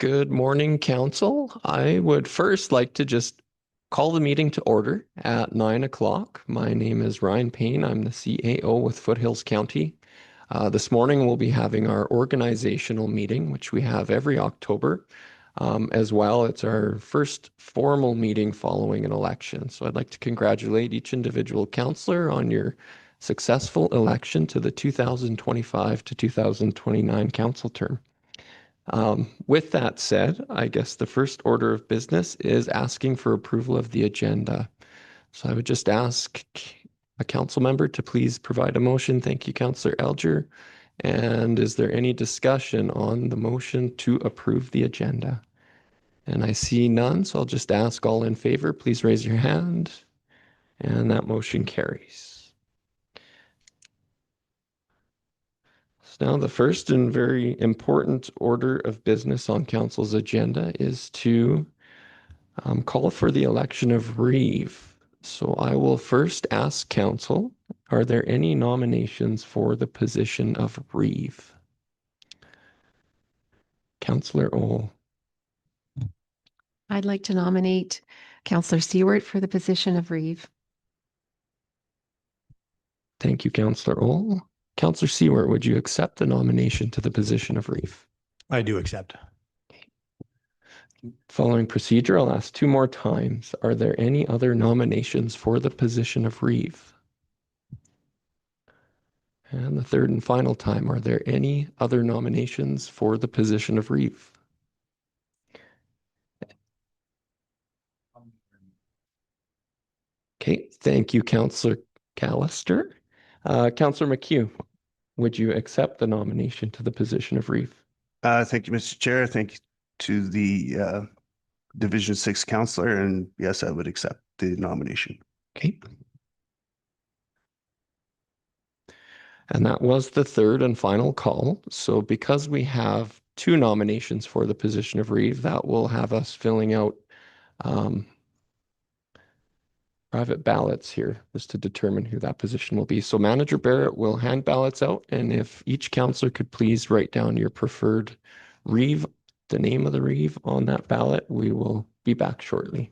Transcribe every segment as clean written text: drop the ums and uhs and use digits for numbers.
Good morning, Council. I would first like to just call the meeting to order at 9 o'clock. My name is Ryan Payne. I'm the CAO with Foothills County. This morning we'll be having our organizational meeting, which we have every October. As well, it's our first formal meeting following an election. So I'd like to congratulate each individual councillor on your successful election to the 2025 to 2029 council term. With that said, I guess the first order of business is asking for approval of the agenda. So I would just ask a council member to please provide a motion. Thank you, Councillor Elger. And is there any discussion on the motion to approve the agenda? And I see none, so I'll just ask all in favor, please raise your hand. And that motion carries. So now the first and very important order of business on council's agenda is to call for the election of Reeve. So I will first ask council, are there any nominations for the position of Reeve? Councillor Ohl. I'd like to nominate Councillor Seward for the position of Reeve. Thank you, Councillor Ohl. Councillor Seward, would you accept the nomination to the position of Reeve? I do accept. Following procedure, I'll ask two more times. Are there any other nominations for the position of Reeve? And the third and final time, are there any other nominations for the position of Reeve? Okay, thank you, Councillor Callister. Councillor McHugh, would you accept the nomination to the position of Reeve? Thank you, Mr. Chair. Thank you to the Division 6 councillor, and yes, I would accept the nomination. Okay. And that was the third and final call. So because we have two nominations for the position of Reeve, that will have us filling out private ballots here just to determine who that position will be. So Manager Barrett will hand ballots out, and if each councillor could please write down your preferred Reeve, the name of the Reeve on that ballot, we will be back shortly.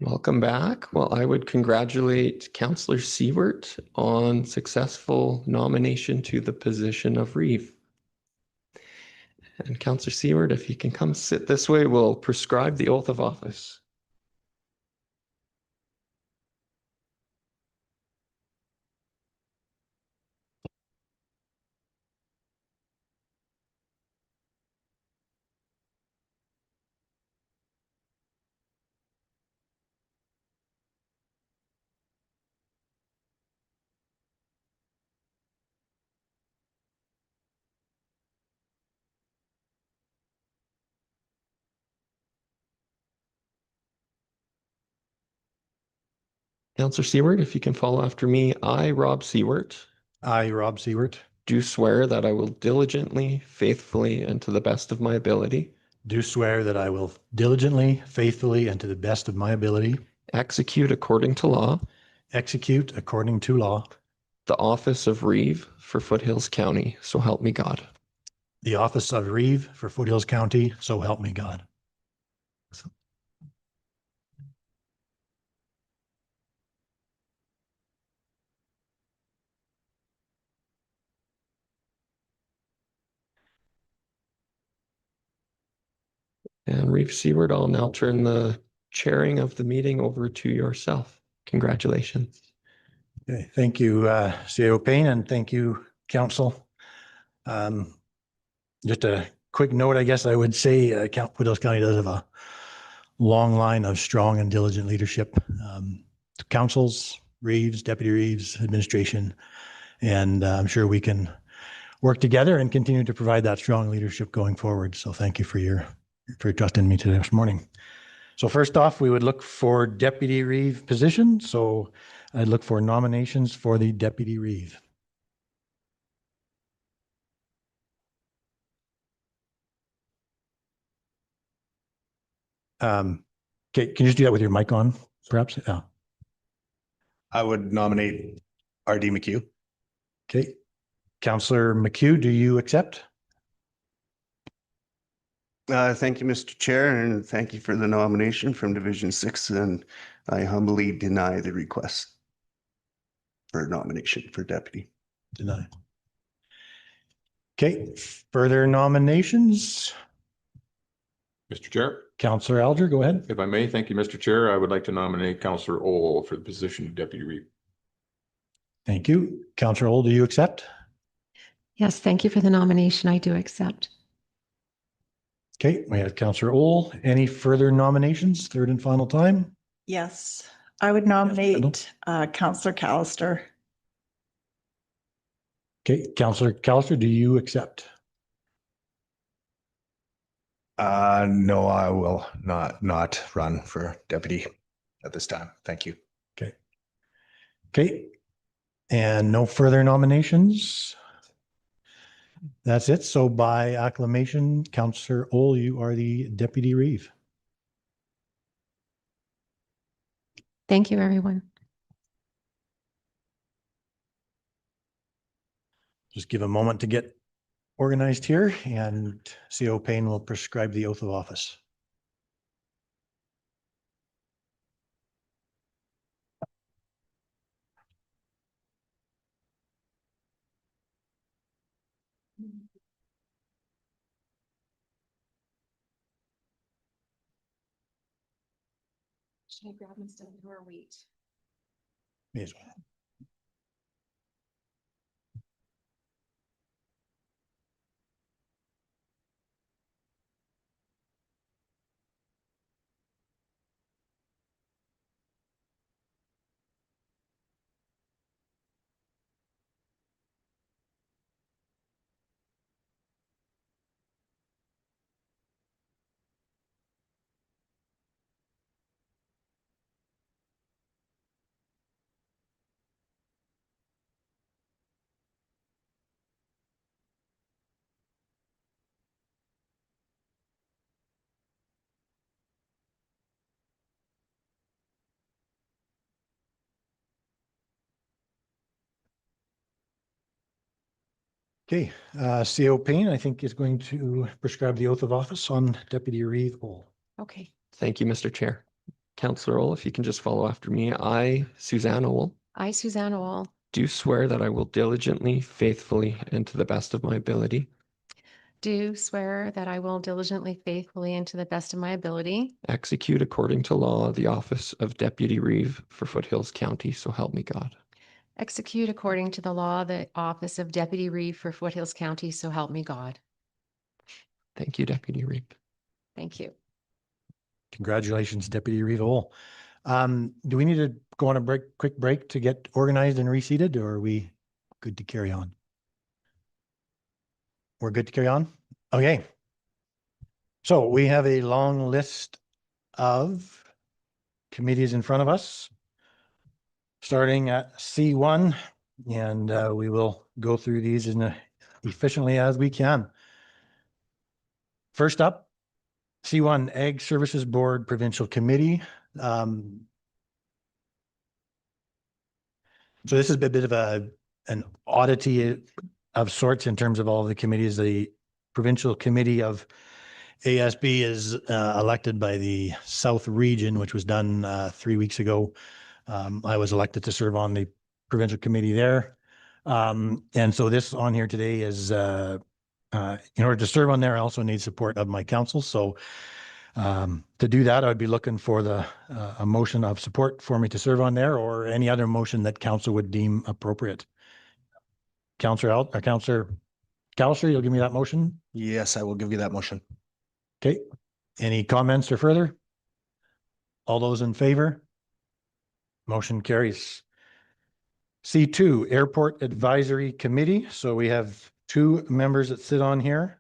Welcome back. Well, I would congratulate Councillor Siewert on successful nomination to the position of Reeve. And Councillor Siewert, if you can come sit this way, we'll prescribe the oath of office. Counselor Seward, if you can follow after me. I, Rob Seward, I, Rob Seward, do swear that I will diligently, faithfully, and to the best of my ability do swear that I will diligently, faithfully, and to the best of my ability execute according to law execute according to law the office of Reeve for Foothills County. So help me God. the office of Reeve for Foothills County. So help me God. And Reeve Seward, I'll now turn the chairing of the meeting over to yourself. Congratulations. Okay, thank you, CAO Payne, and thank you, Council. Just a quick note, I guess I would say Foothills County does have a long line of strong and diligent leadership. Councils, Reeves, Deputy Reeves, administration, and I'm sure we can work together and continue to provide that strong leadership going forward. So thank you for your trust in me today this morning. So first off, we would look for Deputy Reeve position. So I'd look for nominations for the Deputy Reeve. Okay, can you just do that with your mic on, perhaps? Yeah. I would nominate R.D. McHugh. Okay. Councillor McHugh, do you accept? Thank you, Mr. Chair, and thank you for the nomination from Division 6, and I humbly deny the request for nomination for deputy. Deny. Okay, further nominations? Mr. Chair, Councillor Alger, go ahead. if I may, thank you, Mr. Chair. I would like to nominate Councillor Ohl for the position of Deputy Reeve. Thank you. Councillor Old, do you accept? Yes, thank you for the nomination. I do accept. Okay, we have Councillor Old. Any further nominations? Third and final time? Yes, I would nominate Councillor Callister. Okay, Councillor Callister, do you accept? No, I will not run for deputy at this time. Thank you. Okay. Okay, and no further nominations? That's it. So by acclamation, Councillor Ohl, you are the Deputy Reeve. Thank you, everyone. Just give a moment to get organized here, and CO Payne will prescribe the oath of office. Should I grab instead or wait? May as well. Okay, CO Payne, I think, is going to prescribe the oath of office on Deputy Reeve Ohl. Okay. Thank you, Mr. Chair. Counselor Ohl, if you can just follow after me. I, Suzanne Ohl, I, Suzanne Ohl, do swear that I will diligently, faithfully, and to the best of my ability do swear that I will diligently, faithfully, and to the best of my ability execute according to law the office of Deputy Reeve for Foothills County. So help me God. execute according to the law the office of Deputy Reeve for Foothills County. So help me God. Thank you, Deputy Reeve. Thank you. Congratulations, Deputy Reeve Ohl. Do we need to go on a quick break to get organized and reseated, or are we good to carry on? We're good to carry on? Okay. So we have a long list of committees in front of us. starting at C1, and we will go through these as efficiently as we can. First up, C1 Ag Services Board Provincial Committee. So this is a bit of an oddity of sorts in terms of all the committees. The Provincial Committee of ASB is elected by the South Region, which was done 3 weeks ago. I was elected to serve on the provincial committee there. And so this on here today is in order to serve on there, I also need support of my council. So to do that, I would be looking for a motion of support for me to serve on there, or any other motion that council would deem appropriate. Councillor Calser, you'll give me that motion? Yes, I will give you that motion. Okay. Any comments or further? All those in favor? Motion carries. C2, Airport Advisory Committee. So we have 2 members that sit on here,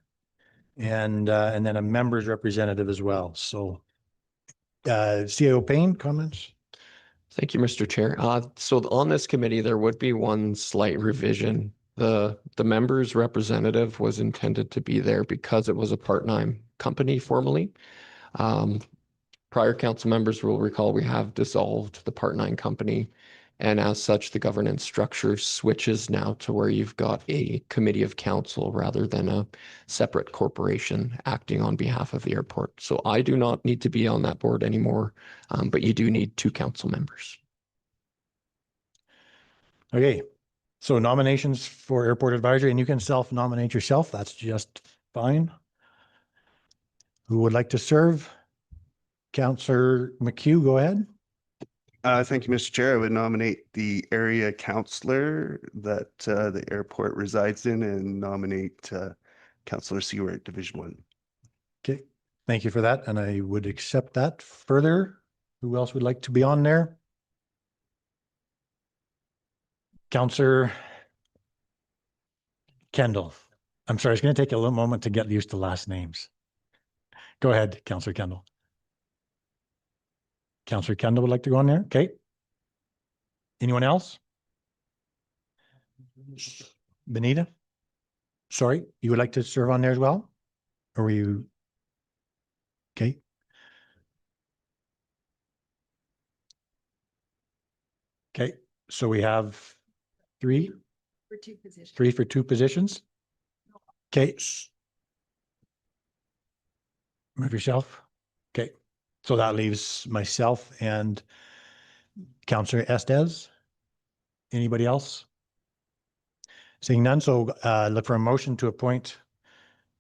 and then a members representative as well. So CAO Payne, comments? Thank you, Mr. Chair. So on this committee, there would be one slight revision. The members representative was intended to be there because it was a part-time company formerly. Prior council members will recall we have dissolved the part-time company, and as such, the governance structure switches now to where you've got a committee of council rather than a separate corporation acting on behalf of the airport. So I do not need to be on that board anymore, but you do need 2 council members. Okay, so nominations for Airport Advisory, and you can self-nominate yourself. That's just fine. Who would like to serve? Councillor McHugh, go ahead. Thank you, Mr. Chair. I would nominate the area councillor that the airport resides in, and nominate Councillor Seward, Division 1. Okay, thank you for that, and I would accept that. Further, who else would like to be on there? Councillor Kendall. I'm sorry, it's going to take a little moment to get used to last names. Go ahead, Councillor Kendall. Councillor Kendall would like to go on there? Okay. Anyone else? Benita? Sorry, you would like to serve on there as well? Or were you? Okay. Okay, so we have 3? For 2 positions. 3 for 2 positions? Okay. Move yourself. Okay, so that leaves myself and Councillor Estes. Anybody else? Seeing none, so look for a motion to appoint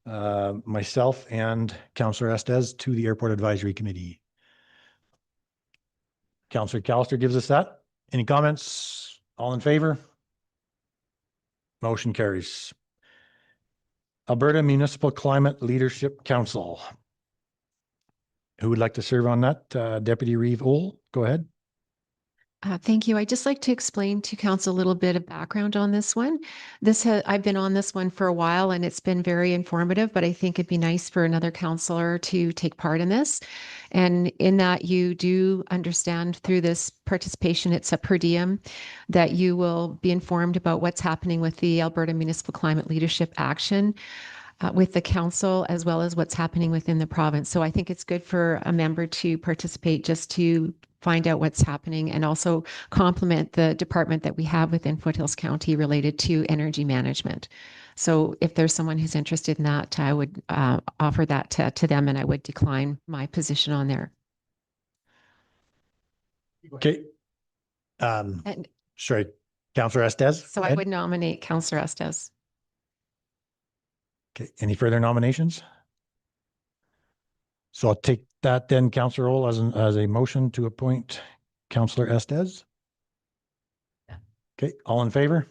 myself and Councillor Estes to the Airport Advisory Committee. Councillor Callister gives us that. Any comments? All in favor? Motion carries. Alberta Municipal Climate Leadership Council. Who would like to serve on that? Deputy Reeve Ohl, go ahead. Thank you. I'd just like to explain to council a little bit of background on this one. I've been on this one for a while and it's been very informative, but I think it'd be nice for another councillor to take part in this. And in that you do understand through this participation, it's a per diem, that you will be informed about what's happening with the Alberta Municipal Climate Leadership Action with the council, as well as what's happening within the province. So I think it's good for a member to participate just to find out what's happening and also complement the department that we have within Foothills County related to energy management. So if there's someone who's interested in that, I would offer that to them, and I would decline my position on there. Okay. And Sorry, Councillor Estes. so I would nominate Councillor Estes. Okay, any further nominations? So I'll take that then, Councillor Ohl, as a motion to appoint Councillor Estes. Okay, all in favor?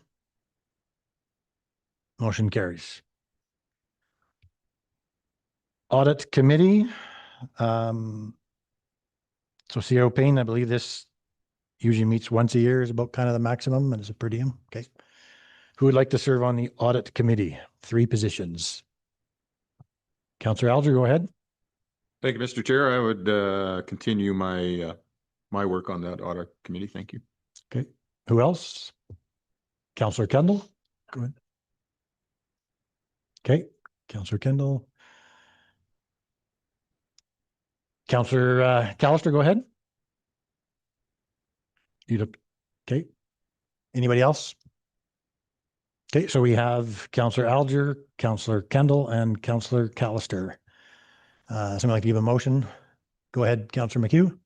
Motion carries. Audit Committee. So CAO Payne, I believe this usually meets once a year, is about kind of the maximum, and it's a per diem. Okay. Who would like to serve on the Audit Committee? 3 positions. Councillor Alger, go ahead. Thank you, Mr. Chair. I would continue my work on that audit committee. Thank you. Okay. Who else? Councillor Kendall? Go ahead. Okay, Councillor Kendall. Councillor Callister, go ahead. Okay. Anybody else? Okay, so we have Councillor Alger, Councillor Kendall, and Councillor Callister. Somebody like to give a motion? Go ahead, Councillor McHugh.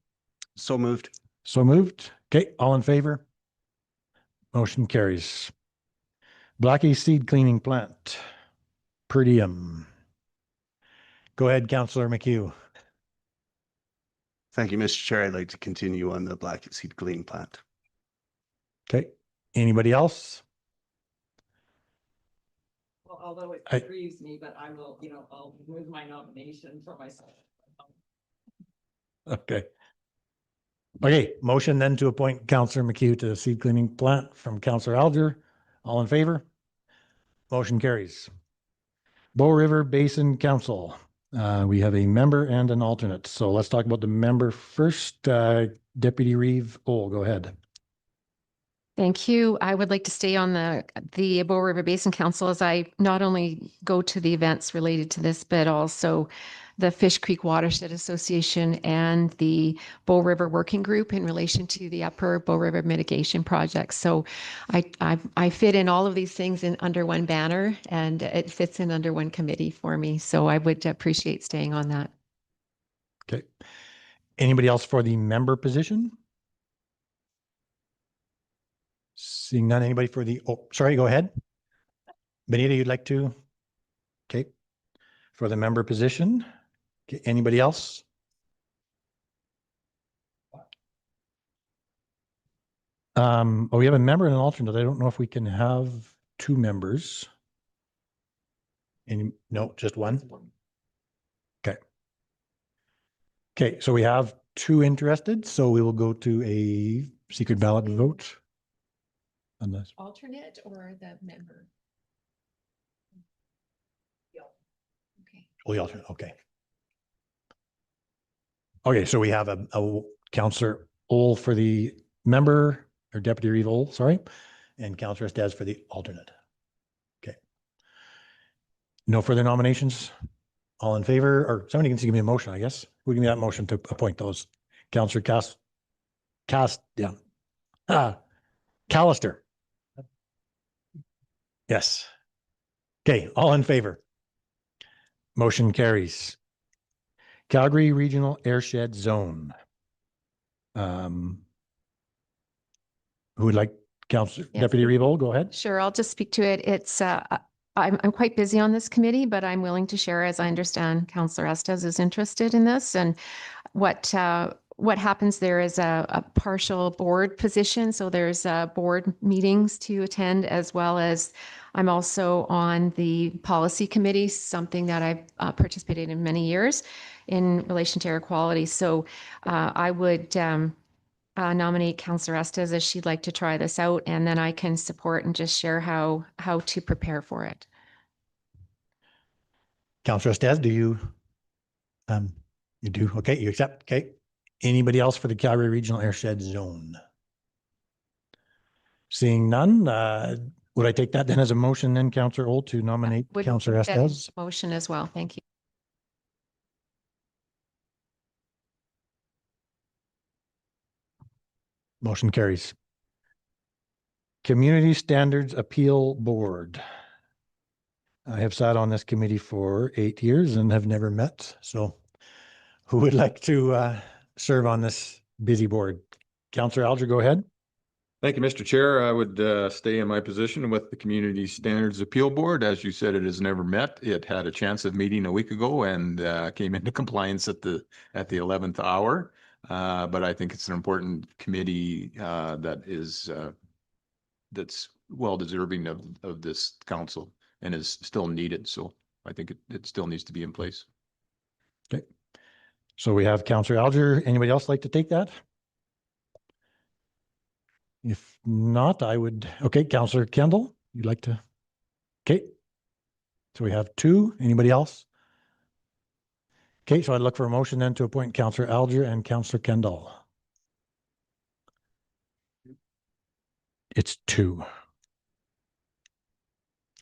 So moved. So moved. Okay, all in favor? Motion carries. Blackie Seed Cleaning Plant, per diem. Go ahead, Councillor McHugh. Thank you, Mr. Chair. I'd like to continue on the black seed cleaning plant. Okay, anybody else? Well, although it I- grieves me, but I will, I'll move my nomination for myself. Okay. Okay, motion then to appoint Councillor McHugh to the seed cleaning plant from Councillor Alger. All in favor? Motion carries. Bow River Basin Council. We have a member and an alternate. So let's talk about the member first. Deputy Reeve, go ahead. Thank you. I would like to stay on the Bow River Basin Council as I not only go to the events related to this, but also the Fish Creek Watershed Association and the Bow River Working Group in relation to the Upper Bow River Mitigation Project. So I fit in all of these things in under one banner, and it fits in under one committee for me. So I would appreciate staying on that. Okay. Anybody else for the member position? Seeing none, anybody for the, sorry, go ahead. Benita, you'd like to? Okay. For the member position? Okay. Anybody else? We have a member and an alternate. I don't know if we can have two members. No, just one? Okay. Okay, so we have two interested, so we will go to a secret ballot vote on this. Alternate or the member? Okay. Oh, the alternate, okay. Okay, so we have a Councillor Ohl for the member, or Deputy Reeve Ohl, sorry, and Councillor Estes for the alternate. Okay. No further nominations? All in favor, or somebody can give me a motion, I guess. Who give me that motion to appoint those? Councillor Callister. Yes. Okay, all in favor? Motion carries. Calgary Regional Airshed Zone. Who would like, Councillor Yes. Deputy Reeve, go ahead. Sure, I'll just speak to it. It's I'm quite busy on this committee, but I'm willing to share as I understand Councillor Estes is interested in this. And what happens there is a partial board position. So there's board meetings to attend, as well as I'm also on the policy committee, something that I've participated in many years in relation to air quality. So I would nominate Councillor Estes as she'd like to try this out, and then I can support and just share how to prepare for it. Councillor Estes, do you? You do. Okay, you accept. Okay. Anybody else for the Calgary Regional Airshed Zone? Seeing none, would I take that then as a motion then, Councillor Ohl, to nominate Would Councillor make that Estes? motion as well. Thank you. Motion carries. Community Standards Appeal Board. I have sat on this committee for 8 years and have never met. So who would like to serve on this busy board? Councillor Alger, go ahead. Thank you, Mr. Chair. I would stay in my position with the Community Standards Appeal Board. As you said, it has never met. It had a chance of meeting a week ago and came into compliance at the 11th hour. But I think it's an important committee that's well deserving of this council and is still needed. So I think it still needs to be in place. Okay. So we have Councillor Alger. Anybody else like to take that? If not, I would, okay, Councillor Kendall, you'd like to? Okay. So we have two. Anybody else? Okay, so I'd look for a motion then to appoint Councillor Alger and Councillor Kendall. It's two.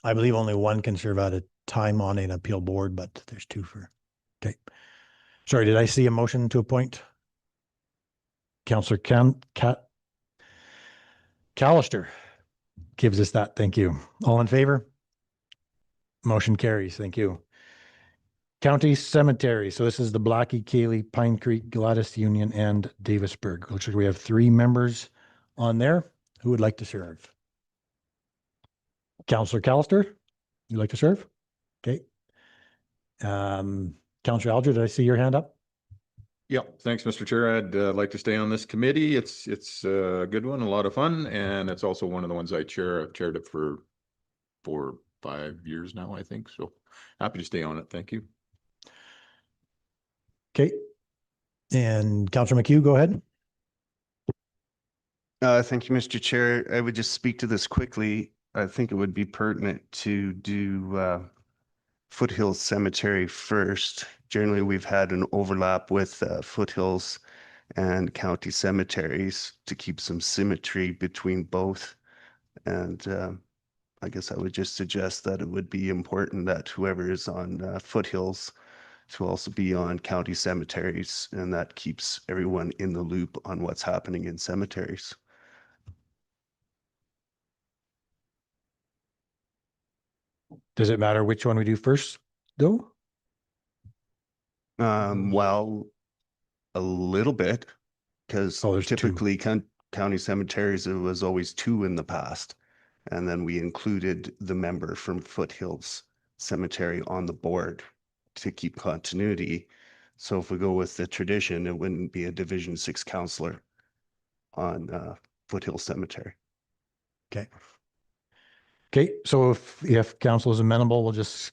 I believe only one can serve at a time on an appeal board, but there's two for, okay. Sorry, did I see a motion to appoint Councillor Callister gives us that. Thank you. All in favor? Motion carries. Thank you. County Cemetery. So this is the Blackie, Cayley, Pine Creek, Gladys Union, and Davisburg. Looks like we have 3 members on there. Who would like to serve? Councillor Callister, you'd like to serve? Okay. Councillor Alger, did I see your hand up? Yeah, thanks, Mr. Chair. I'd like to stay on this committee. It's a good one, a lot of fun, and it's also one of the ones I chair. I've chaired it for 4 or 5 years now, I think. So happy to stay on it. Thank you. Okay. And Councillor McHugh, go ahead. Thank you, Mr. Chair. I would just speak to this quickly. I think it would be pertinent to do Foothills Cemetery first. Generally, we've had an overlap with Foothills and county cemeteries to keep some symmetry between both. And I guess I would just suggest that it would be important that whoever is on Foothills to also be on county cemeteries, and that keeps everyone in the loop on what's happening in cemeteries. Does it matter which one we do first, though? Well, a little bit, because Oh, there's two. typically county cemeteries, it was always 2 in the past. And then we included the member from Foothills Cemetery on the board to keep continuity. So if we go with the tradition, it wouldn't be a Division 6 counselor on Foothills Cemetery. Okay. Okay, so if council is amenable, we'll just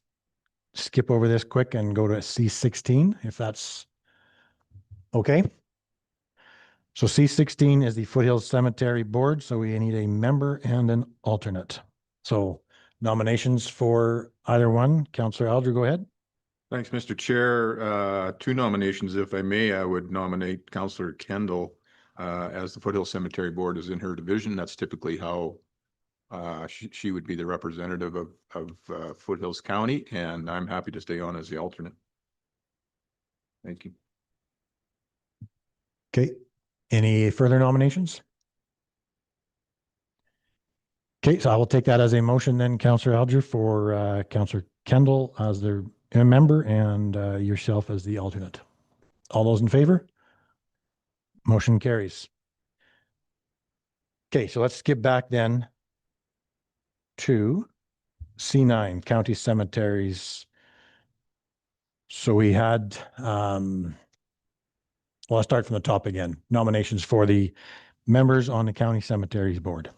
skip over this quick and go to C16, if that's okay. So C16 is the Foothills Cemetery Board, so we need a member and an alternate. So nominations for either one. Councillor Alger, go ahead. Thanks, Mr. Chair. 2 nominations, if I may. I would nominate Councillor Kendall as the Foothills Cemetery Board is in her division. That's typically how she would be the representative of Foothills County, and I'm happy to stay on as the alternate. Thank you. Okay, any further nominations? Okay, so I will take that as a motion then, Councillor Alger, for Councillor Kendall as their member and yourself as the alternate. All those in favor? Motion carries. Okay, so let's skip back then to C9, county cemeteries. So we had, well, I'll start from the top again. Nominations for the members on the county cemeteries board.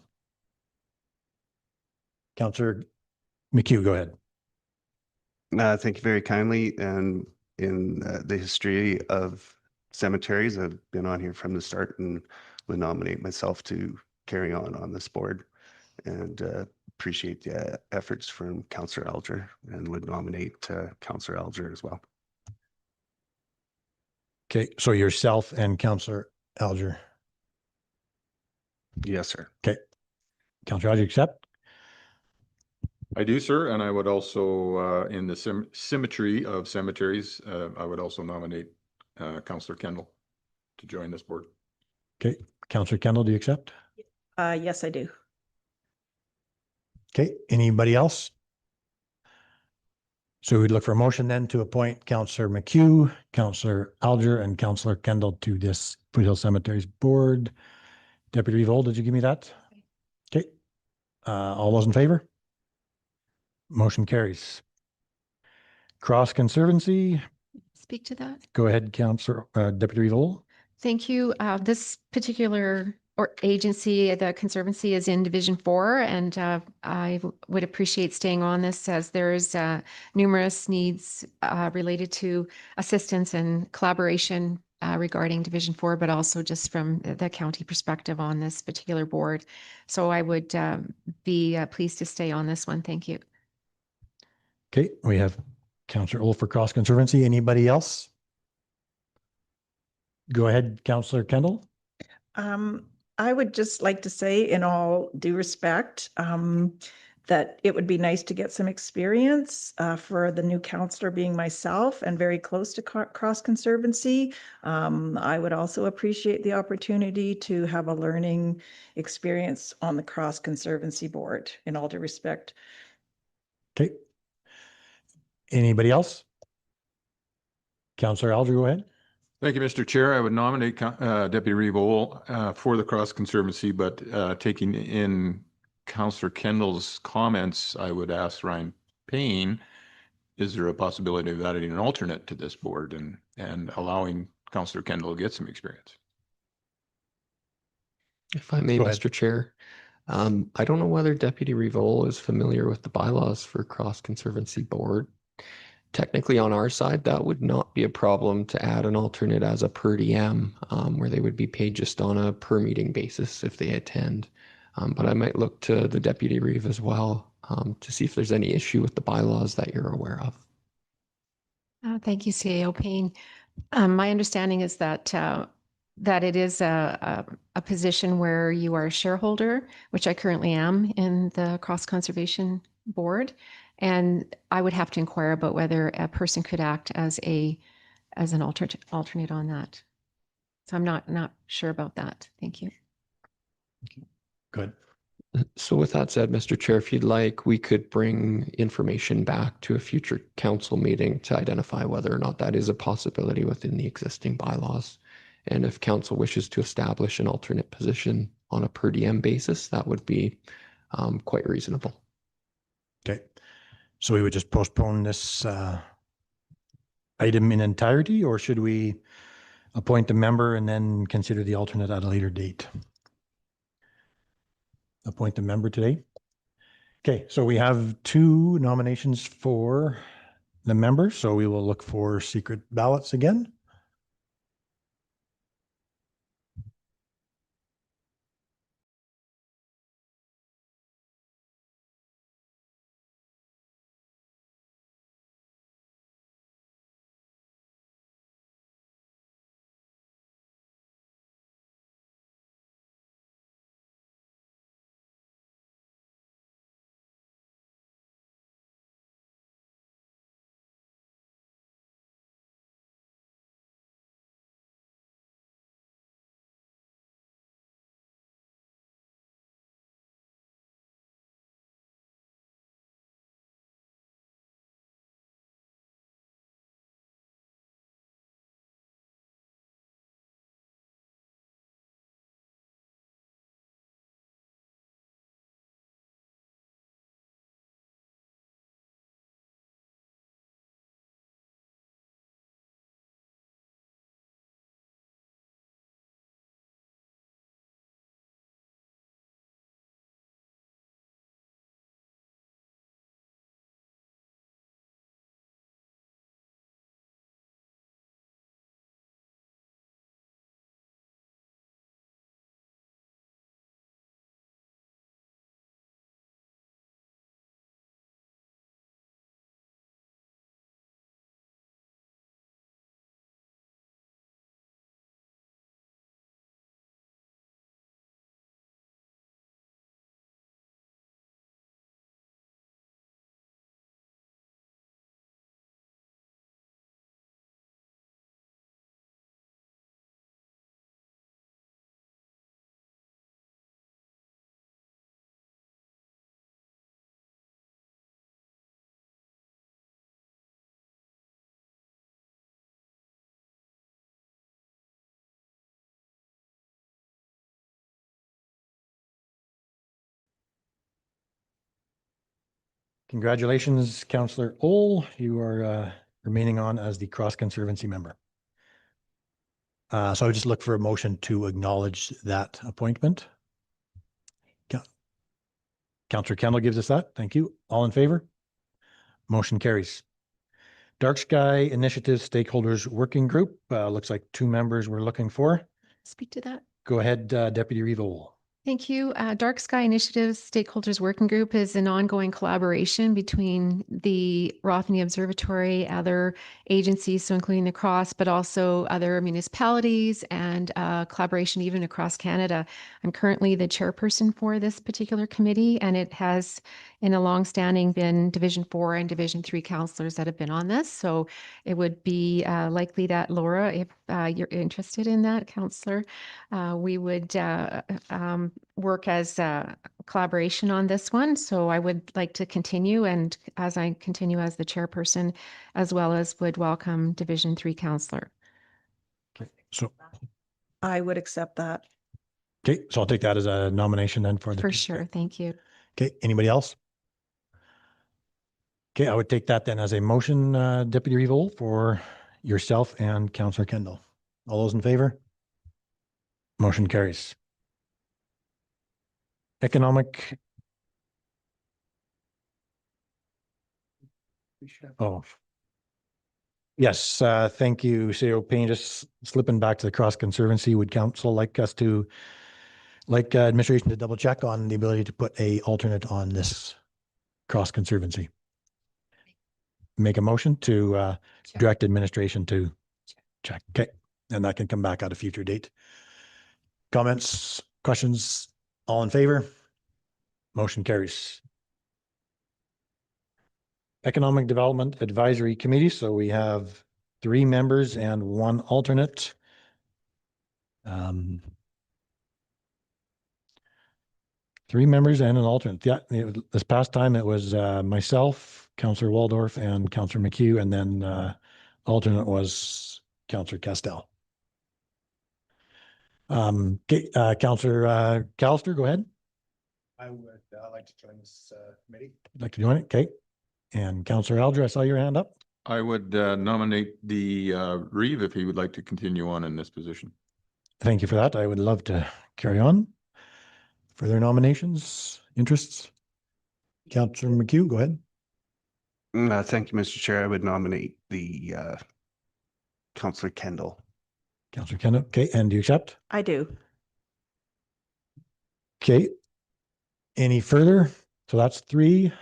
Councillor McHugh, go ahead. Thank you very kindly. And in the history of cemeteries, I've been on here from the start and would nominate myself to carry on this board, and appreciate the efforts from Councillor Alger, and would nominate Councillor Alger as well. Okay, so yourself and Councillor Alger. Yes, sir. Okay. Councillor Alger, accept? I do, sir, and I would also, in the symmetry of cemeteries, I would also nominate Councillor Kendall to join this board. Okay, Councillor Kendall, do you accept? Yes, I do. Okay, anybody else? So we'd look for a motion then to appoint Councillor McHugh, Councillor Alger, and Councillor Kendall to this Foothills Cemeteries Board. Deputy Revolt, did you give me that? Okay. All those in favor? Motion carries. Cross Conservancy, Speak to that. go ahead, Councillor, Deputy Revolt. Thank you. This particular agency, the Conservancy, is in Division 4, and I would appreciate staying on this as there's numerous needs related to assistance and collaboration regarding Division 4, but also just from the county perspective on this particular board. So I would be pleased to stay on this one. Thank you. Okay, we have Councillor Old for Cross Conservancy. Anybody else? Go ahead, Councillor Kendall. I would just like to say, in all due respect, that it would be nice to get some experience for the new counselor being myself and very close to Cross Conservancy. I would also appreciate the opportunity to have a learning experience on the Cross Conservancy board, in all due respect. Okay. Anybody else? Councillor Alger, go ahead. Thank you, Mr. Chair. I would nominate Deputy Reeve for the Cross Conservancy, but taking in Councillor Kendall's comments, I would ask Ryan Payne, is there a possibility of adding an alternate to this board and allowing Councillor Kendall to get some experience? If I may, Go ahead. Mr. Chair, I don't know whether Deputy Revol is familiar with the bylaws for Cross Conservancy Board. Technically, on our side, that would not be a problem to add an alternate as a per diem, where they would be paid just on a per meeting basis if they attend. But I might look to the Deputy Reeve as well to see if there's any issue with the bylaws that you're aware of. Thank you, CAO Payne. My understanding is that that it is a position where you are a shareholder, which I currently am in the Cross Conservation Board, and I would have to inquire about whether a person could act as an alternate on that. So I'm not sure about that. Thank you. Good. So with that said, Mr. Chair, if you'd like, we could bring information back to a future council meeting to identify whether or not that is a possibility within the existing bylaws. And if council wishes to establish an alternate position on a per diem basis, that would be quite reasonable. Okay. So we would just postpone this item in entirety, or should we appoint a member and then consider the alternate at a later date? Appoint a member today. Okay, so we have 2 nominations for the members, so we will look for secret ballots again. Congratulations, Councillor Ohl. You are remaining on as the Cross Conservancy member. So I would just look for a motion to acknowledge that appointment. Councillor Kendall gives us that. Thank you. All in favor? Motion carries. Dark Sky Initiative Stakeholders Working Group. Looks like 2 members we're looking for. Speak to that. Go ahead, Deputy Reeve Ohl. Thank you. Dark Sky Initiatives Stakeholders Working Group is an ongoing collaboration between the Rothney Observatory, other agencies, so including the Cross, but also other municipalities and collaboration even across Canada. I'm currently the chairperson for this particular committee, and it has in a long-standing been Division 4 and Division 3 councillors that have been on this. So it would be likely that Laura, if you're interested in that, councillor, we would work as a collaboration on this one. So I would like to continue, and as I continue as the chairperson, as well as would welcome Division 3 counselor. So, I would accept that. okay, so I'll take that as a nomination then for the. For sure. Thank you. Okay, anybody else? Okay, I would take that then as a motion, Deputy Revol, for yourself and Councillor Kendall. All those in favor? Motion carries. Economic. Oh. Yes, thank you, CEO Payne. Just slipping back to the Cross Conservancy, would council like us to, like administration to double check on the ability to put a alternate on this Cross Conservancy? Make a motion to direct administration to check. Okay, and that can come back at a future date. Comments, questions, all in favor? Motion carries. Economic Development Advisory Committee. So we have 3 members and 1 alternate. 3 members and an alternate. Yeah, this past time it was myself, Councillor Waldorf, and Councillor McHugh, and then alternate was Councillor Castell. Okay, Councillor Callister, go ahead. I would like to join this committee. Like to join it? Okay. And Councillor Alger, I saw your hand up. I would nominate the Reeve if he would like to continue on in this position. Thank you for that. I would love to carry on. Further nominations, interests? Councillor McHugh, go ahead. Thank you, Mr. Chair. I would nominate the Councillor Kendall. Councillor Kendall. Okay, and do you accept? I do. Okay. Any further? So that's 3.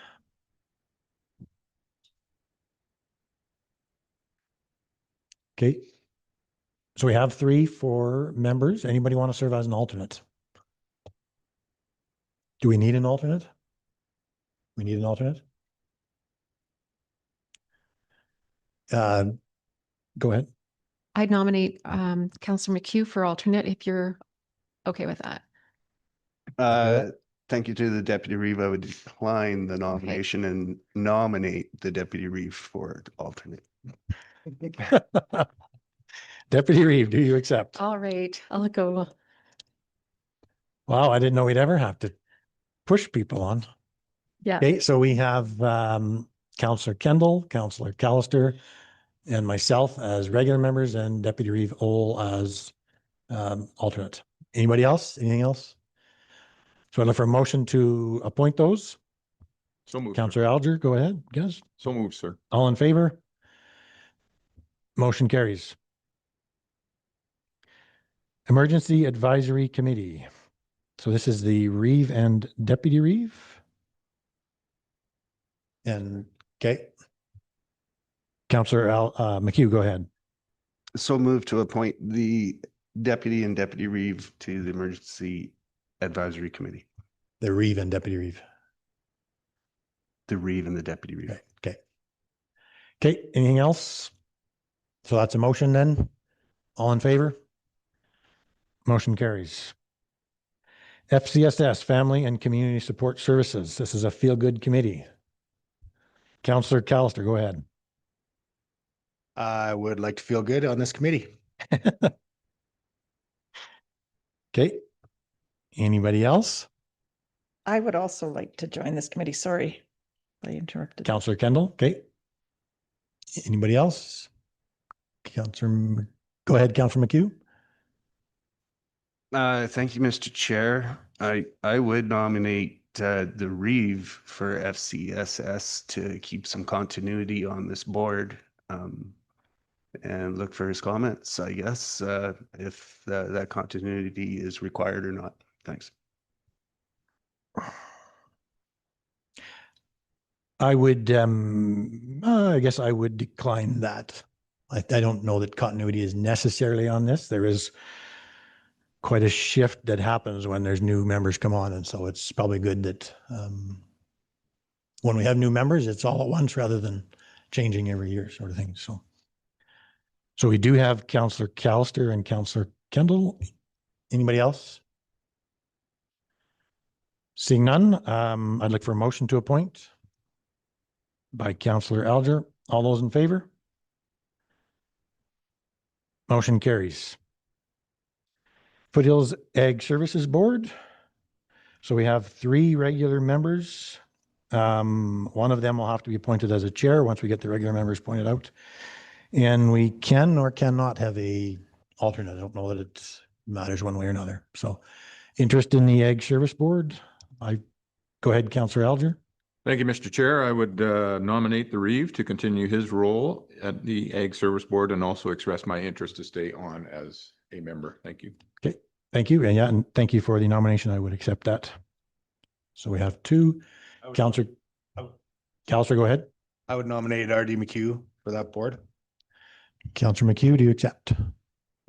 Okay. So we have 3 for members. Anybody want to serve as an alternate? Do we need an alternate? We need an alternate? Go ahead. I'd nominate Councillor McHugh for alternate if you're okay with that. Thank you to the Deputy Reeve. I would decline the nomination and nominate the Deputy Reeve for alternate. Deputy Reeve, do you accept? All right, I'll go. Wow, I didn't know we'd ever have to push people on. Yeah. Okay, so we have Councillor Kendall, Councillor Callister, and myself as regular members, and Deputy Reeve Ole as alternate. Anybody else? Anything else? So I look for a motion to appoint those. So moved. Councillor Alger, go ahead, guys. So moved, sir. All in favor? Motion carries. Emergency Advisory Committee. So this is the Reeve and Deputy Reeve. And okay. Councillor McHugh, go ahead. So move to appoint the Deputy and Deputy Reeve to the Emergency Advisory Committee. The Reeve and Deputy Reeve. The Reeve and the Deputy Reeve. Okay. Okay. Okay. Anything else? So that's a motion then. All in favor? Motion carries. FCSS, Family and Community Support Services. This is a feel-good committee. Councillor Callister, go ahead. I would like to feel good on this committee. Okay. Anybody else? I would also like to join this committee. Sorry, I interrupted. Councillor Kendall. Okay. Anybody else? Councillor, go ahead, Councillor McHugh. Thank you, Mr. Chair. I would nominate the Reeve for FCSS to keep some continuity on this board and look for his comments, I guess, if that continuity is required or not. Thanks. I would, I guess I would decline that. I don't know that continuity is necessarily on this. There is quite a shift that happens when there's new members come on. And so it's probably good that when we have new members, it's all at once rather than changing every year sort of thing. So we do have Councillor Callister and Councillor Kendall. Anybody else? Seeing none, I'd look for a motion to appoint by Councillor Alger. All those in favor? Motion carries. Foothills Ag Services Board. So we have 3 regular members. One of them will have to be appointed as a chair once we get the regular members pointed out. And we can or cannot have a alternate. I don't know that it matters one way or another. So interest in the Ag Service Board? Go ahead, Councillor Alger. Thank you, Mr. Chair. I would nominate the Reeve to continue his role at the Ag Service Board and also express my interest to stay on as a member. Thank you. Okay, thank you. And thank you for the nomination. I would accept that. So we have 2. Councillor Callister, go ahead. I would nominate R.D. McHugh for that board. Councillor McHugh, do you accept?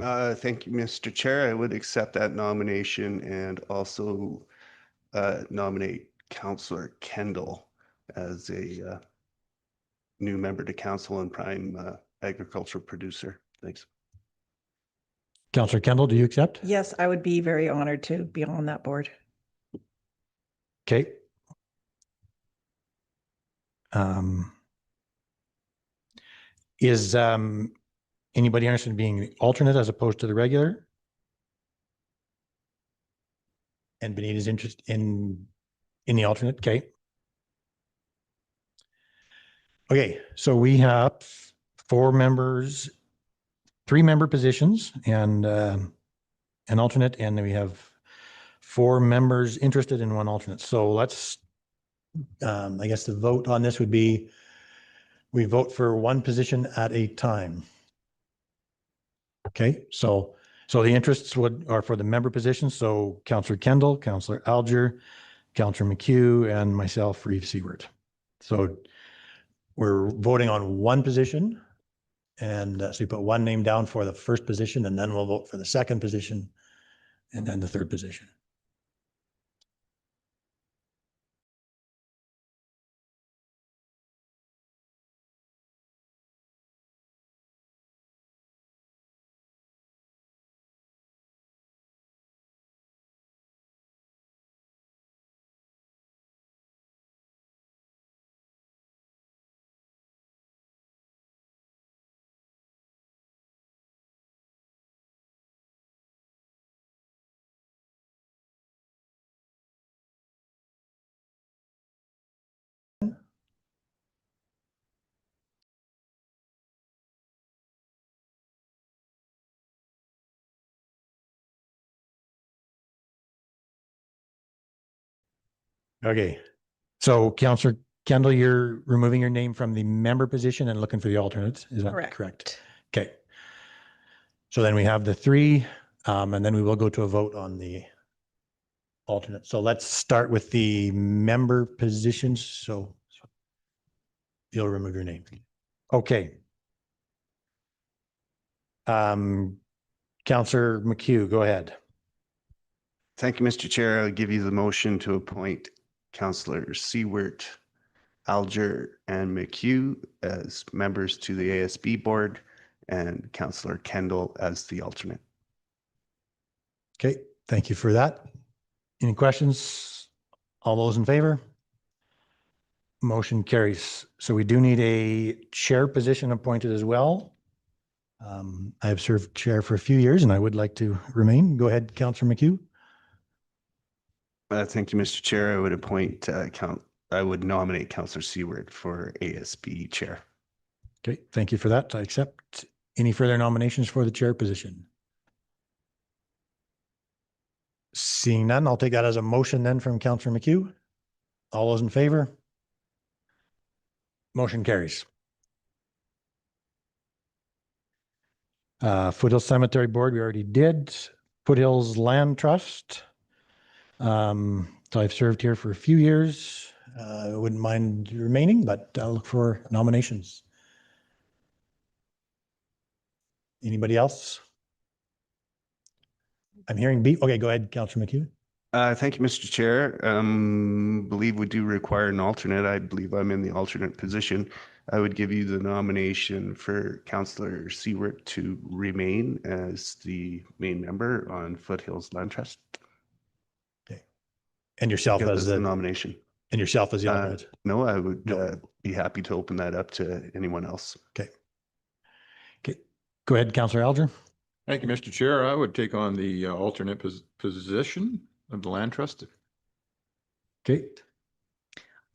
Thank you, Mr. Chair. I would accept that nomination and also nominate Councillor Kendall as a new member to council and prime agricultural producer. Thanks. Councillor Kendall, do you accept? Yes, I would be very honored to be on that board. Okay. Is anybody interested in being the alternate as opposed to the regular? And Benita's interest in the alternate. Okay. Okay, so we have 4 members, 3 member positions and an alternate, and then we have 4 members interested in 1 alternate. So let's, I guess the vote on this would be, we vote for 1 position at a time. Okay, so the interests are for the member positions. So Councillor Kendall, Councillor Alger, Councillor McHugh, and myself, Reeve Seward. So we're voting on 1 position. And so you put 1 name down for the first position, and then we'll vote for the second position and then the third position. Okay, so Councillor Kendall, you're removing your name from the member position and looking for the alternates. Is that correct? Okay. So then we have the 3, and then we will go to a vote on the alternate. So let's start with the member positions. So you'll remove your name. Okay. Councillor McHugh, go ahead. Thank you, Mr. Chair. I'll give you the motion to appoint Councillor Seward, Alger, and McHugh as members to the ASB board and Councillor Kendall as the alternate. Okay, thank you for that. Any questions? All those in favor? Motion carries. So we do need a chair position appointed as well. I have served chair for a few years and I would like to remain. Go ahead, Councillor McHugh. Thank you, Mr. Chair. I would appoint I would nominate Councillor Seward for ASB chair. Okay, thank you for that. I accept. Any further nominations for the chair position? Seeing none, I'll take that as a motion then from Councillor McHugh. All those in favor? Motion carries. Foothills Cemetery Board, we already did. Foothills Land Trust. So I've served here for a few years. I wouldn't mind remaining, but I'll look for nominations. Anybody else? I'm hearing B. Okay, go ahead, Councillor McHugh. Thank you, Mr. Chair. Believe we do require an alternate. I believe I'm in the alternate position. I would give you the nomination for Councillor Seward to remain as the main member on Foothills Land Trust. Okay. And yourself Because as it's a the nomination. and yourself as the alternate. No, I would No. be happy to open that up to anyone else. Okay. Okay. Go ahead, Councillor Alger. Thank you, Mr. Chair. I would take on the alternate position of the land trust. Okay.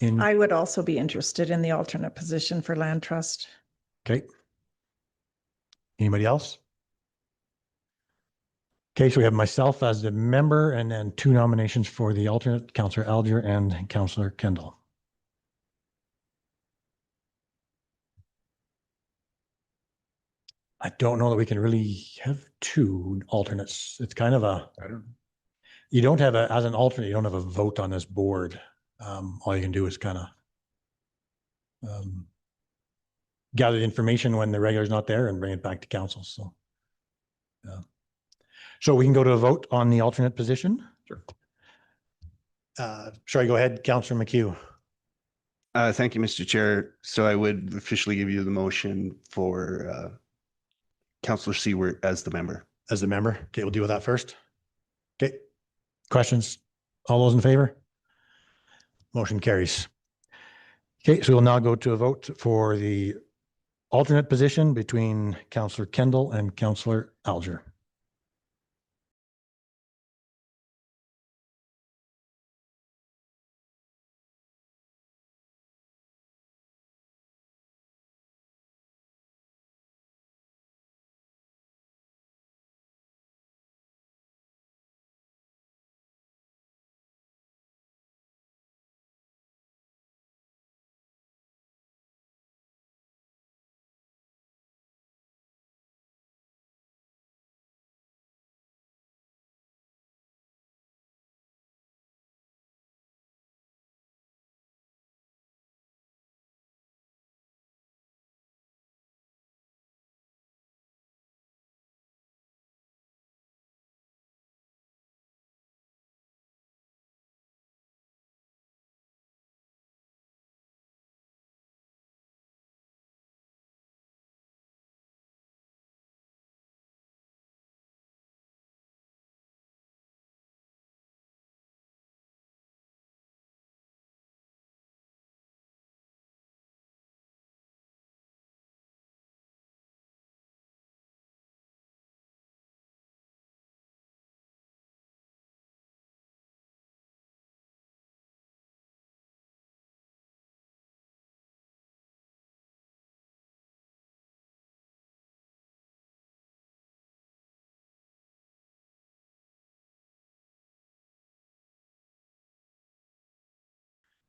In I would also be interested in the alternate position for land trust. okay. Anybody else? Okay, so we have myself as the member and then 2 nominations for the alternate, Councillor Alger and Councillor Kendall. I don't know that we can really have 2 alternates. It's kind of a, I don't. you don't have a, as an alternate, you don't have a vote on this board. All you can do is kind of gather the information when the regular's not there and bring it back to council. So, so we can go to a vote on the alternate position. Sure. Sorry, go ahead, Councillor McHugh. Thank you, Mr. Chair. So I would officially give you the motion for Councillor Seward as the member. As the member. Okay, we'll deal with that first. Okay. Questions? All those in favor? Motion carries. Okay, so we'll now go to a vote for the alternate position between Councillor Kendall and Councillor Alger.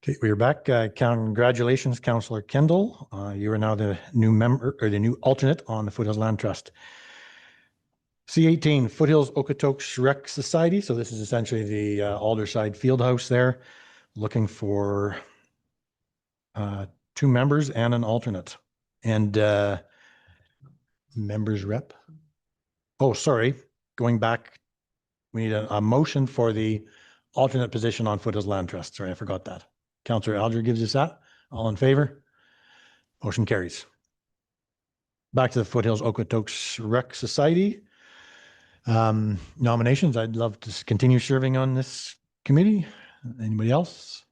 Okay, we are back. Congratulations, Councillor Kendall. You are now the new member or the new alternate on the Foothills Land Trust. C18, Foothills Okotoks Rec Society. So this is essentially the Alderside Field House there, looking for 2 members and an alternate. And members rep. Oh, sorry. Going back, we need a motion for the alternate position on Foothills Land Trust. Sorry, I forgot that. Councillor Alger gives us that. All in favor? Motion carries. Back to the Foothills Okotoks Rec Society. Nominations. I'd love to continue serving on this committee. Anybody else?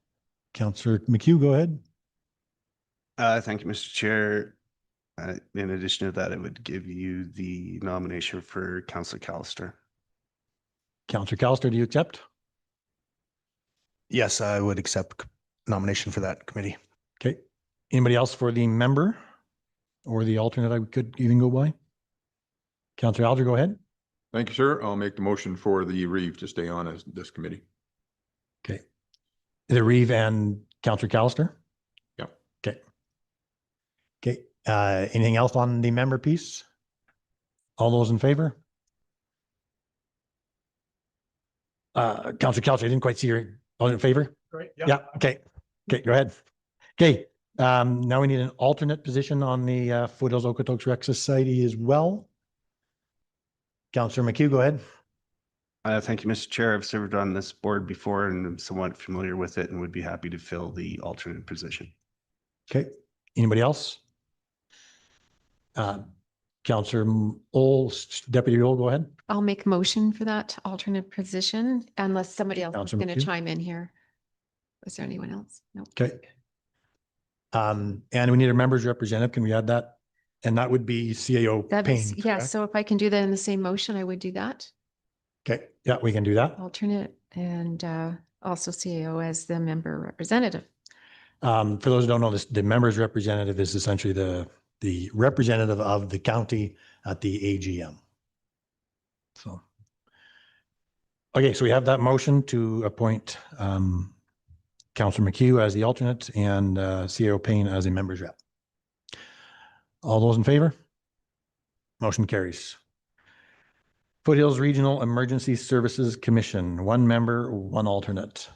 Councillor McHugh, go ahead. Thank you, Mr. Chair. In addition to that, I would give you the nomination for Councillor Callister. Councillor Callister, do you accept? Yes, I would accept nomination for that committee. Okay. Anybody else for the member or the alternate I could even go by? Councillor Alger, go ahead. Thank you, sir. I'll make the motion for the Reeve to stay on as this committee. Okay. The Reeve and Councillor Callister? Yeah. Okay. Okay. Anything else on the member piece? All those in favor? Councillor Callister, I didn't quite see your All in favor? Great. Yeah, okay. Okay, go ahead. Okay, now we need an alternate position on the Foothills Okotoks Rec Society as well. Councillor McHugh, go ahead. Thank you, Mr. Chair. I've served on this board before and I'm somewhat familiar with it and would be happy to fill the alternate position. Okay, anybody else? Councillor Deputy Owl, go ahead. I'll make a motion for that alternate position unless somebody else is Councillor going to McHugh? chime in here. Was there anyone else? No. Okay. And we need a members representative. Can we add that? And that would be CAO That Payne. is, yes. correct? So if I can do that in the same motion, I would do that. Okay, yeah, we can do that. Alternate and also CAO as the member representative. For those who don't know this, the members representative is essentially the representative of the county at the AGM. So, okay, so we have that motion to appoint Councillor McHugh as the alternate and CAO Payne as a members rep. All those in favor? Motion carries. Foothills Regional Emergency Services Commission, one member, one alternate.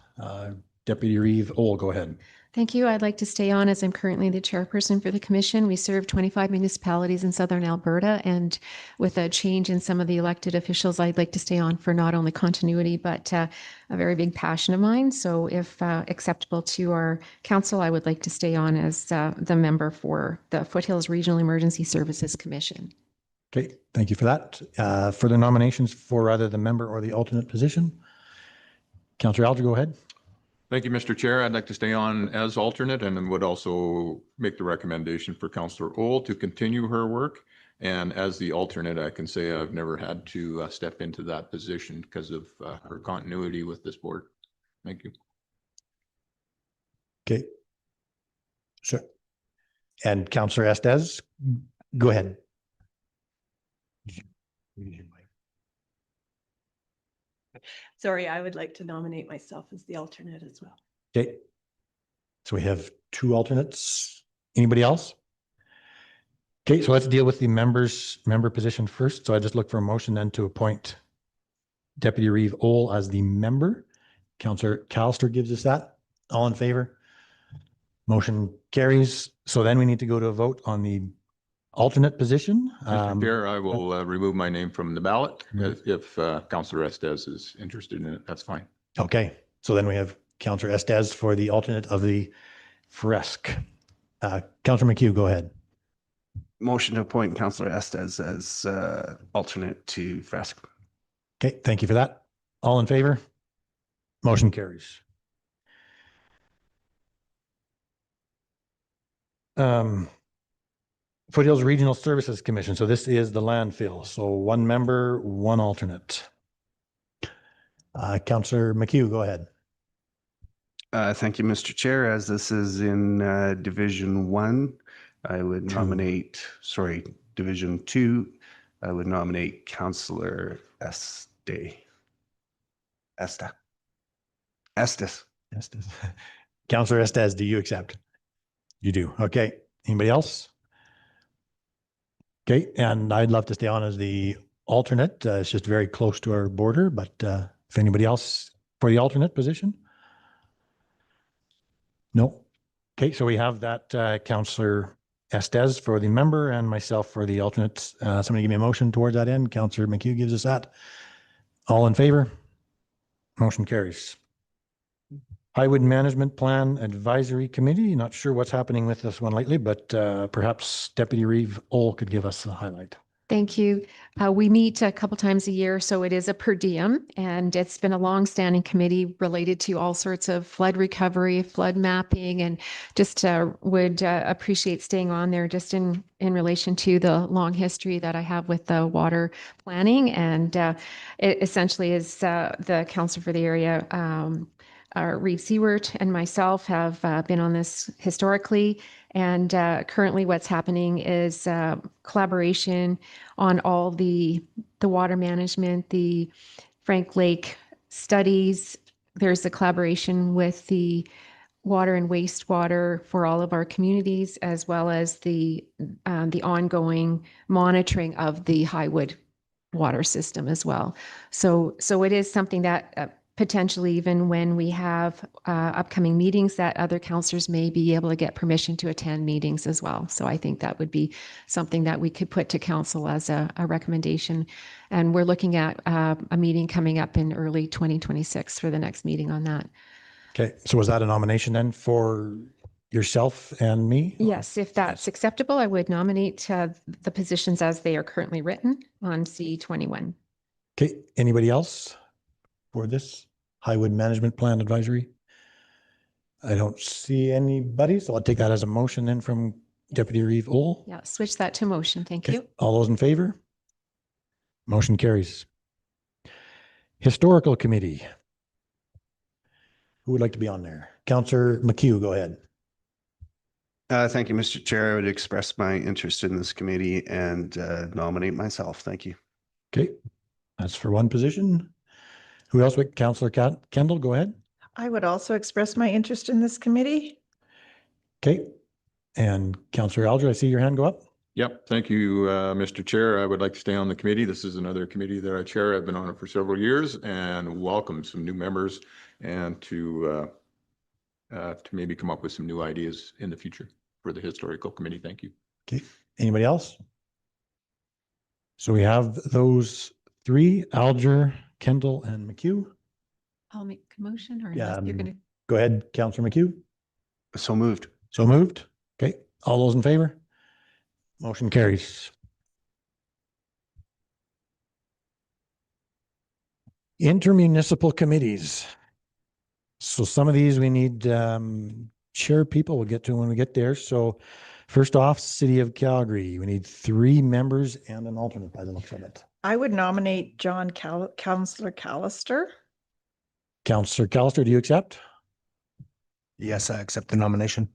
Deputy Reeve, go ahead. Thank you. I'd like to stay on as I'm currently the chairperson for the commission. We serve 25 municipalities in southern Alberta, and with a change in some of the elected officials, I'd like to stay on for not only continuity, but a very big passion of mine. So if acceptable to our council, I would like to stay on as the member for the Foothills Regional Emergency Services Commission. Okay, thank you for that. Further nominations for either the member or the alternate position? Councillor Alger, go ahead. Thank you, Mr. Chair. I'd like to stay on as alternate and would also make the recommendation for Councillor Ohl to continue her work. And as the alternate, I can say I've never had to step into that position because of her continuity with this board. Thank you. Okay. Sure. And Councillor Estes, go ahead. Sorry, I would like to nominate myself as the alternate as well. Okay. So we have two alternates. Anybody else? Okay, so let's deal with the member position first. So I just look for a motion then to appoint Deputy Reeve Ohl as the member. Councillor Callister gives us that. All in favor? Motion carries. So then we need to go to a vote on the alternate position. Mr. Chair, I will remove my name from the ballot if Councillor Estes is interested in it. That's fine. Okay, so then we have Councillor Estes for the alternate of the FRESC. Councillor McHugh, go ahead. Motion to appoint Councillor Estes as alternate to FRESC. Okay, thank you for that. All in favor? Motion carries. Foothills Regional Services Commission. So this is the landfill. So one member, one alternate. Councillor McHugh, go ahead. Thank you, Mr. Chair. As this is in Division 1, I would nominate, Division 2, I would nominate Councillor Estes. Councillor Estes, do you accept? You do. Okay. Anybody else? Okay. And I'd love to stay on as the alternate. It's just very close to our border, but if anybody else for the alternate position? No. Okay. So we have that Councillor Estes for the member and myself for the alternate. Somebody give me a motion towards that end. Councillor McHugh gives us that. All in favor? Motion carries. Highwood Management Plan Advisory Committee. Not sure what's happening with this one lately, but perhaps Deputy Reeve Ohl could give us a highlight. Thank you. We meet a couple times a year, so it is a per diem, and it's been a long-standing committee related to all sorts of flood recovery, flood mapping, and just would appreciate staying on there just in relation to the long history that I have with the water planning. And it essentially is the council for the area, Reeve Seward and myself have been on this historically. And currently what's happening is collaboration on all the water management, the Frank Lake studies. There's a collaboration with the water and wastewater for all of our communities, as well as the ongoing monitoring of the Highwood water system as well. So it is something that potentially even when we have upcoming meetings that other counselors may be able to get permission to attend meetings as well. So I think that would be something that we could put to council as a recommendation. And we're looking at a meeting coming up in early 2026 for the next meeting on that. Okay, so was that a nomination then for yourself and me? Yes, if that's acceptable, I would nominate the positions as they are currently written on C21. Okay, anybody else for this Highwood Management Plan Advisory? I don't see anybody, so I'll take that as a motion then from Deputy Reeve Ohl. Yeah, switch that to motion. Thank Okay, you. all those in favor? Motion carries. Historical Committee. Who would like to be on there? Councillor McHugh, go ahead. Thank you, Mr. Chair. I would express my interest in this committee and nominate myself. Thank you. Okay, that's for one position. Who else? Councillor Kendall, go ahead. I would also express my interest in this committee. Okay, and Councillor Alger, I see your hand go up. Yep. Thank you, Mr. Chair. I would like to stay on the committee. This is another committee that I chair. I've been on it for several years and welcome some new members and to maybe come up with some new ideas in the future for the historical committee. Thank you. Okay, anybody else? So we have those three, Alger, Kendall, and McHugh. I'll make a motion or Yeah, unless you're going to. Go ahead, Councillor McHugh. So moved. So moved. Okay, all those in favor? Motion carries. Intermunicipal committees. So some of these we need chair people. We'll get to when we get there. So first off, City of Calgary. We need 3 members and an alternate by the looks of it. I would nominate Councillor Callister. Councillor Callister, do you accept? Yes, I accept the nomination.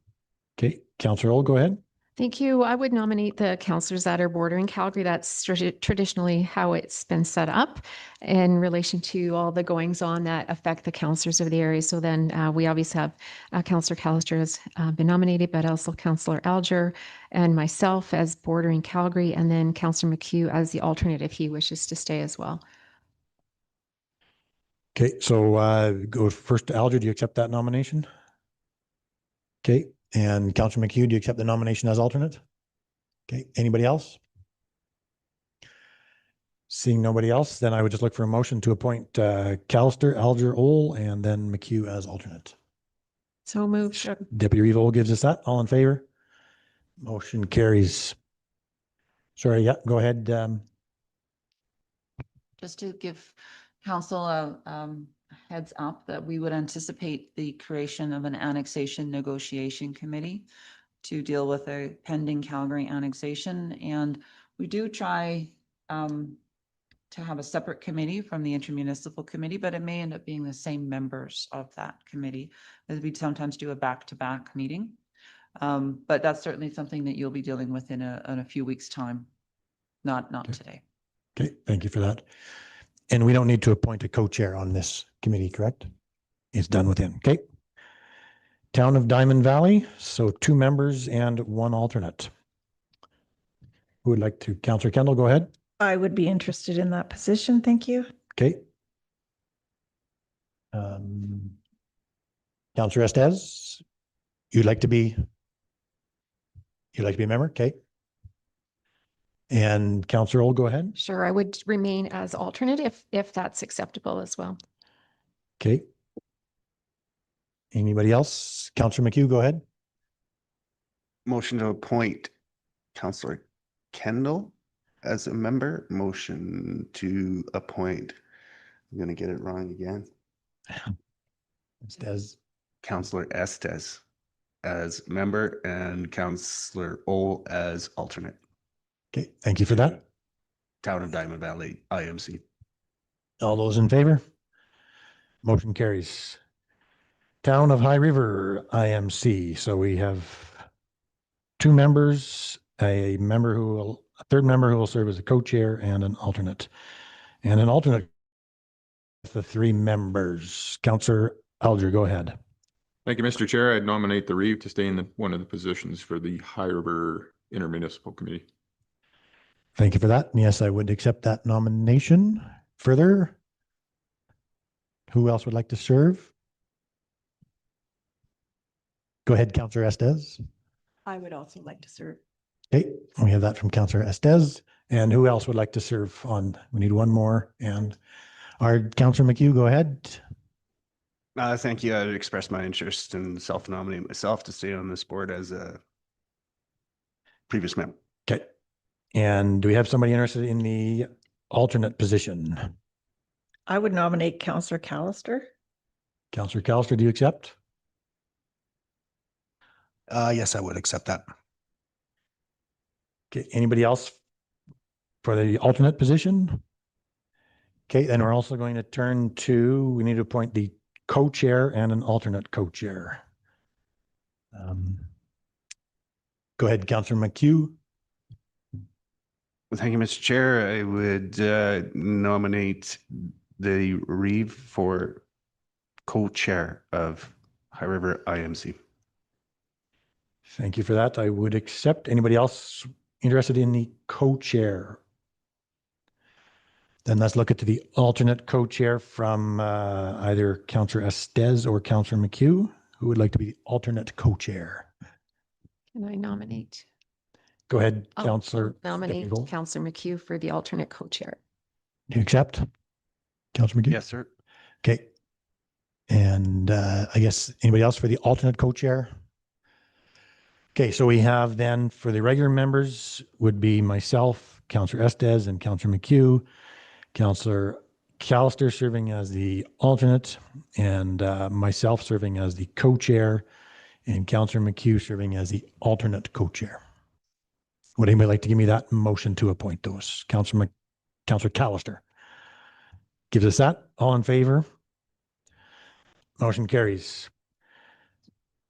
Okay, Councillor Ohl, go ahead. Thank you. I would nominate the councillors that are bordering Calgary. That's traditionally how it's been set up in relation to all the goings on that affect the councillors of the area. So then we obviously have Councillor Callister has been nominated, but also Councillor Alger and myself as bordering Calgary, and then Councillor McHugh as the alternate if he wishes to stay as well. Okay, so go first to Alger. Do you accept that nomination? Okay, and Councillor McHugh, do you accept the nomination as alternate? Okay, anybody else? Seeing nobody else, then I would just look for a motion to appoint Callister, Alger, Ohl, and then McHugh as alternate. So moved. Deputy Reeve Ohl gives us that. All in favor? Motion carries. Sorry, yeah, go ahead. Just to give council a heads up that we would anticipate the creation of an annexation negotiation committee to deal with a pending Calgary annexation. And we do try to have a separate committee from the intermunicipal committee, but it may end up being the same members of that committee, as we sometimes do a back-to-back meeting. But that's certainly something that you'll be dealing with in a few weeks' time, not Okay. today. Okay, thank you for that. And we don't need to appoint a co-chair on this committee, correct? It's done within. Okay. Town of Diamond Valley, so 2 members and 1 alternate. Who would like to? Councillor Kendall, go ahead. I would be interested in that position. Thank you. Okay. Councillor Estes, you'd like to be a member? Okay. And Councillor Ohl, go ahead. Sure, I would remain as alternate if that's acceptable as well. Okay. Anybody else? Councillor McHugh, go ahead. Motion to appoint Councillor Kendall as a member. Motion to appoint, I'm going to get it wrong again, Estes. Councillor Estes as member and Councillor Ohl as alternate. Okay, thank you for that. Town of Diamond Valley, IMC. All those in favor? Motion carries. Town of High River, IMC. So we have 2 members, a third member who will serve as a co-chair and an alternate. And an alternate with the 3 members. Councillor Alger, go ahead. Thank you, Mr. Chair. I'd nominate the Reeve to stay in one of the positions for the High River Intermunicipal Committee. Thank you for that. And yes, I would accept that nomination. Further? Who else would like to serve? Go ahead, Councillor Estes. I would also like to serve. Okay, we have that from Councillor Estes. And who else would like to serve on? We need one more. And our Councillor McHugh, go ahead. Thank you. I'd express my interest and self-nominate myself to stay on this board as a previous member. Okay. And do we have somebody interested in the alternate position? I would nominate Councillor Callister. Councillor Callister, do you accept? Yes, I would accept that. Okay, anybody else for the alternate position? Okay, then we're also going to turn to, we need to appoint the co-chair and an alternate co-chair. Go ahead, Councillor McHugh. Well, thank you, Mr. Chair. I would nominate the Reeve for co-chair of High River IMC. Thank you for that. I would accept. Anybody else interested in the co-chair? Then let's look at the alternate co-chair from either Councillor Estes or Councillor McHugh. Who would like to be the alternate co-chair? Can I nominate? Go ahead, I'll Councillor. nominate Deputy Vole. Councillor McHugh for the alternate co-chair. Do you accept? Councillor McHugh? Yes, sir. Okay. And I guess anybody else for the alternate co-chair? Okay, so we have then for the regular members would be myself, Councillor Estes and Councillor McHugh, Councillor Callister serving as the alternate, and myself serving as the co-chair, and Councillor McHugh serving as the alternate co-chair. Would anybody like to give me that motion to appoint those? Councillor Callister gives us that. All in favor? Motion carries.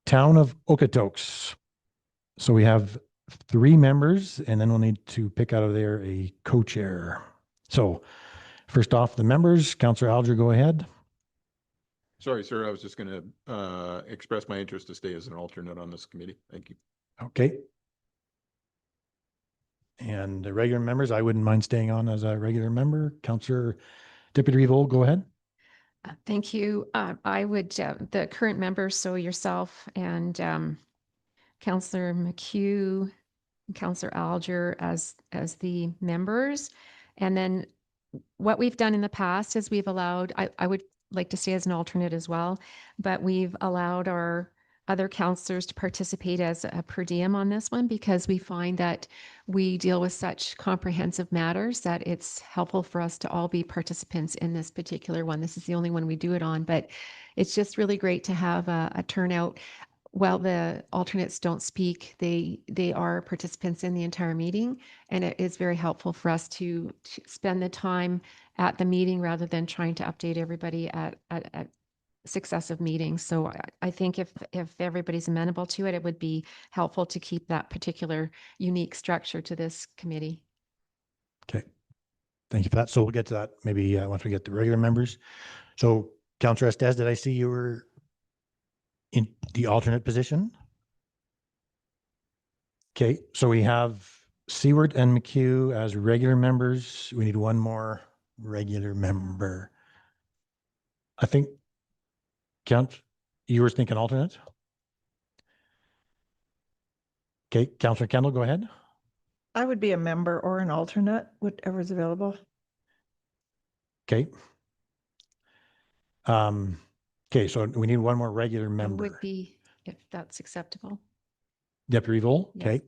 Town of Okotoks. So we have 3 members, and then we'll need to pick out of there a co-chair. So first off, the members, Councillor Alger, go ahead. Sorry, sir, I was just going to express my interest to stay as an alternate on this committee. Thank you. Okay. And the regular members, I wouldn't mind staying on as a regular member. Councillor Deputy Vole, go ahead. Thank you. I would, the current members, so yourself and Councillor McHugh, and Councillor Alger as the members. And then what we've done in the past is we've allowed, I would like to stay as an alternate as well, but we've allowed our other councillors to participate as a per diem on this one because we find that we deal with such comprehensive matters that it's helpful for us to all be participants in this particular one. This is the only one we do it on, but it's just really great to have a turnout. While the alternates don't speak, they are participants in the entire meeting, and it is very helpful for us to spend the time at the meeting rather than trying to update everybody at successive meetings. So I think if everybody's amenable to it, it would be helpful to keep that particular unique structure to this committee. Okay. Thank you for that. So we'll get to that maybe once we get the regular members. So Councillor Estes, did I see you were in the alternate position? Okay, so we have Seward and McHugh as regular members. We need one more regular member. I think, you were thinking alternate? Okay, Councillor Kendall, go ahead. I would be a member or an alternate, whatever's available. Okay. Okay, so we need one more regular It member. would be, if that's acceptable. Deputy Vole, Yes. okay.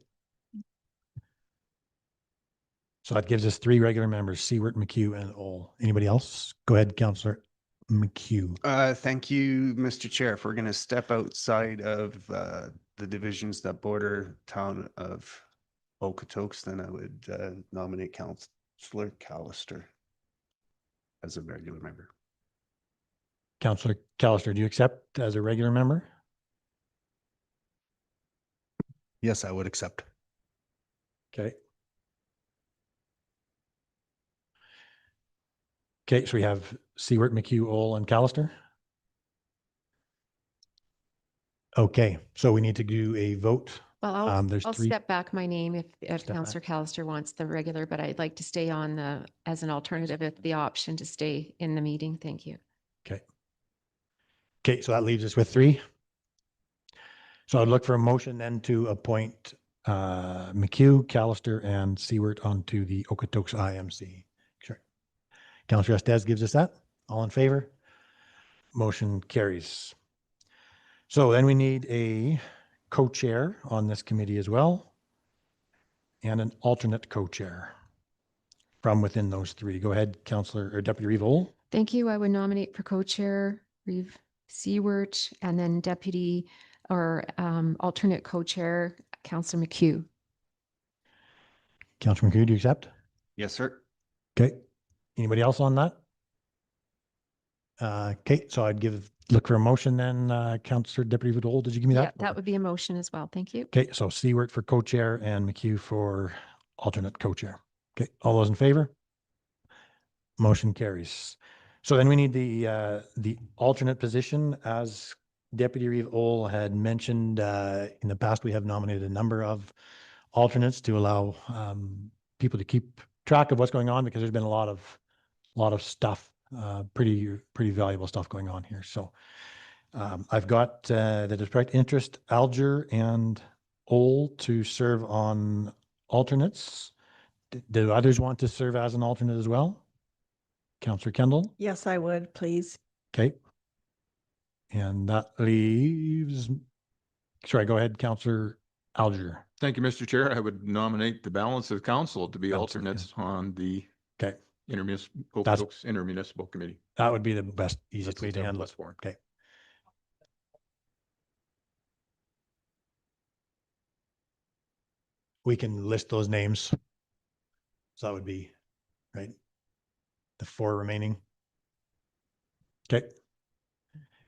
So that gives us 3 regular members, Seward, McHugh, and Ole. Anybody else? Go ahead, Councillor McHugh. Thank you, Mr. Chair. If we're going to step outside of the divisions that border town of Okotoks, then I would nominate Councillor Callister as a regular member. Councillor Callister, do you accept as a regular member? Yes, I would accept. Okay. Okay, so we have Seward, McHugh, Ole, and Callister. Okay, so we need to do a vote. Well, I'll There's 3. step back my name if Step back. Councillor Callister wants the regular, but I'd like to stay on as an alternative if the option to stay in the meeting. Thank you. Okay. Okay, so that leaves us with 3. So I'd look for a motion then to appoint McHugh, Callister, and Seward onto the Okotoks IMC. Sure. Councillor Estes gives us that. All in favor? Motion carries. So then we need a co-chair on this committee as well, and an alternate co-chair from within those 3. Go ahead, Councillor or Deputy Reeve Ohl. Thank you. I would nominate for co-chair Reeve Seward, and then deputy or alternate co-chair Councillor McHugh. Councillor McHugh, do you accept? Yes, sir. Okay. Anybody else on that? Okay, so I'd look for a motion then, Councillor Deputy Vidal, did you give me Yeah, that? that would be a motion as well. Thank you. Okay, so Seward for co-chair and McHugh for alternate co-chair. Okay, all those in favor? Motion carries. So then we need the alternate position. As Deputy Reeve Ohl had mentioned, in the past, we have nominated a number of alternates to allow people to keep track of what's going on, because there's been a lot of stuff, pretty valuable stuff going on here. So I've got that expressed interest, Alger and Ohl, to serve on alternates. Do others want to serve as an alternate as well? Councillor Kendall? Yes, I would, please. Okay. And that leaves, sorry, go ahead, Councillor Alger. Thank you, Mr. Chair. I would nominate the balance of council to be Balance of alternates on the Okay, Okotoks Intermunicipal Committee. that would be the best, easiest That's way the to handle it. simplest form. Okay. We can list those names. So that would be, right, the 4 remaining. Okay.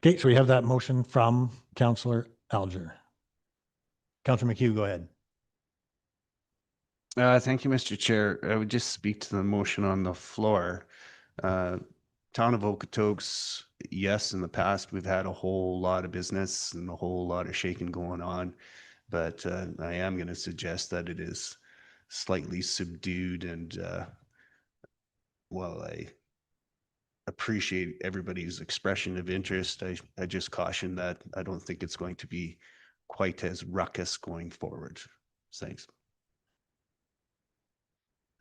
Okay, so we have that motion from Councillor Alger. Councillor McHugh, go ahead. Thank you, Mr. Chair. I would just speak to the motion on the floor. Town of Okotoks, yes, in the past, we've had a whole lot of business and a whole lot of shaking going on, but I am going to suggest that it is slightly subdued, and while I appreciate everybody's expression of interest, I just caution that I don't think it's going to be quite as ruckus going forward. Thanks.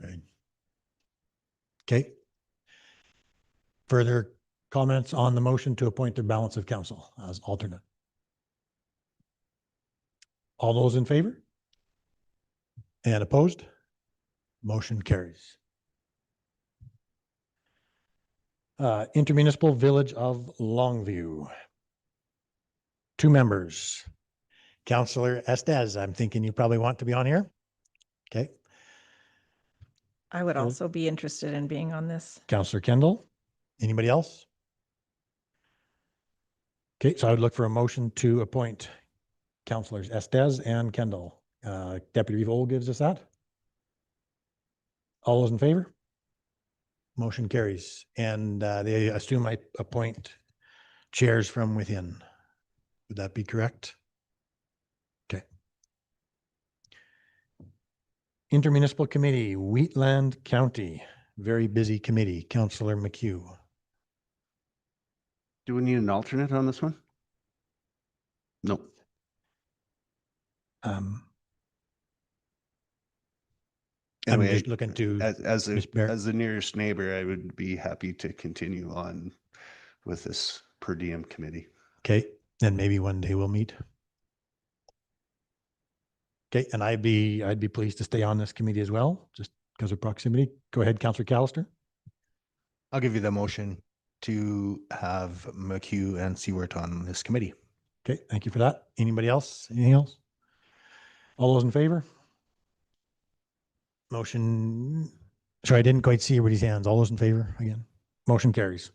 Right. Okay. Further comments on the motion to appoint the balance of council as alternate? All those in favor? And opposed? Motion carries. Intermunicipal Village of Longview. 2 members. Councillor Estes, I'm thinking you probably want to be on here. Okay. I would Sure. also be interested in being on this. Councillor Kendall. Anybody else? Okay, so I would look for a motion to appoint Councillors Estes and Kendall. Deputy Reeve Ohl gives us that. All those in favor? Motion carries. And they assume I appoint chairs from within. Would that be correct? Okay. Intermunicipal Committee, Wheatland County, very busy committee. Councillor McHugh. Do we need an alternate on this one? No. I'm Anyway, just looking to as Ms. Barrett. the nearest neighbor, I would be happy to continue on with this per diem committee. Okay, then maybe one day we'll meet. Okay, and I'd be pleased to stay on this committee as well, just because of proximity. Go ahead, Councillor Callister. I'll give you the motion to have McHugh and Seward on this committee. Okay, thank you for that. Anybody else? Anything else? All those in favor? Motion, sorry, I didn't quite see everybody's hands. All those in favor again? Motion carries.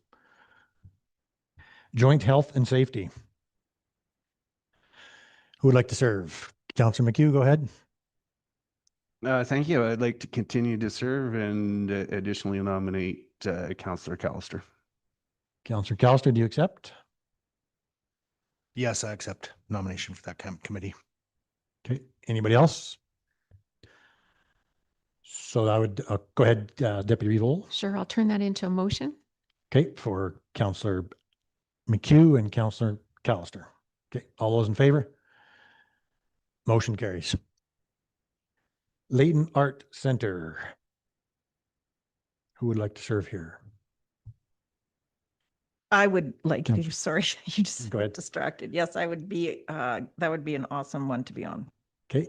Joint Health and Safety. Who would like to serve? Councillor McHugh, go ahead. Thank you. I'd like to continue to serve and additionally nominate Councillor Callister. Councillor Callister, do you accept? Yes, I accept nomination for that committee. Okay, anybody else? So I would go ahead, Deputy Reeve Ohl. Sure, I'll turn that into a motion. Okay, for Councillor McHugh and Councillor Callister. Okay, all those in favor? Motion carries. Leighton Art Center. Who would like to serve here? I would like to, Councillor. sorry, you just Go ahead. got distracted. Yes, I would be, that would be an awesome one to be on. Okay,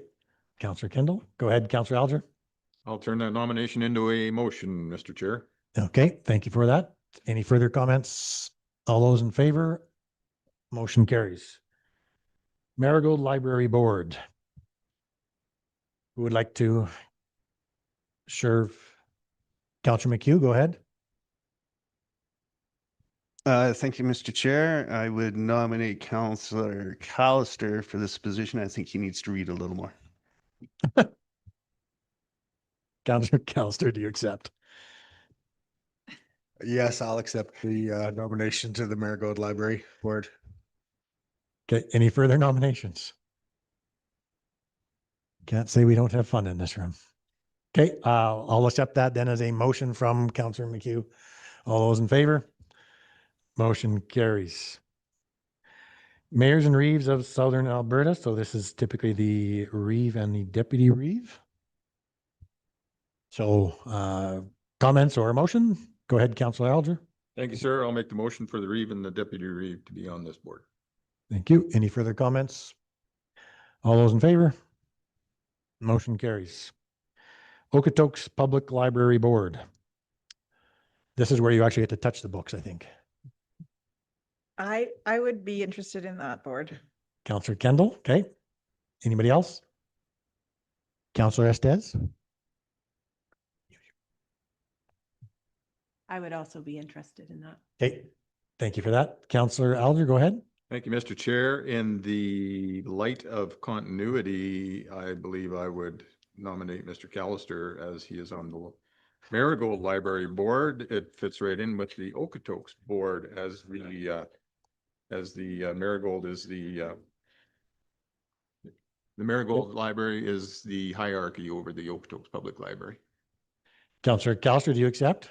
Councillor Kendall. Go ahead, Councillor Alger. I'll turn that nomination into a motion, Mr. Chair. Okay, thank you for that. Any further comments? All those in favor? Motion carries. Marigold Library Board. Who would like to serve? Councillor McHugh, go ahead. Thank you, Mr. Chair. I would nominate Councillor Callister for this position. I think he needs to read a little more. Councillor Callister, do you accept? Yes, I'll accept the nomination to the Marigold Library Board. Okay, any further nominations? Can't say we don't have fun in this room. Okay, I'll accept that then as a motion from Councillor McHugh. All those in favor? Motion carries. Mayors and Reeves of Southern Alberta. So this is typically the Reeve and the Deputy Reeve. So comments or a motion? Go ahead, Councillor Alger. Thank you, sir. I'll make the motion for the Reeve and the Deputy Reeve to be on this board. Thank you. Any further comments? All those in favor? Motion carries. Okotoks Public Library Board. This is where you actually get to touch the books, I think. I would be interested in that board. Councillor Kendall, okay. Anybody else? Councillor Estes? I would also be interested in that. Okay, thank you for that. Councillor Alger, go ahead. Thank you, Mr. Chair. In the light of continuity, I believe I would nominate Mr. Callister as he is on the Marigold Library Board. It fits right in with the Okotoks Board as the Marigold is the Marigold Library is the hierarchy over the Okotoks Public Library. Councillor Callister, do you accept?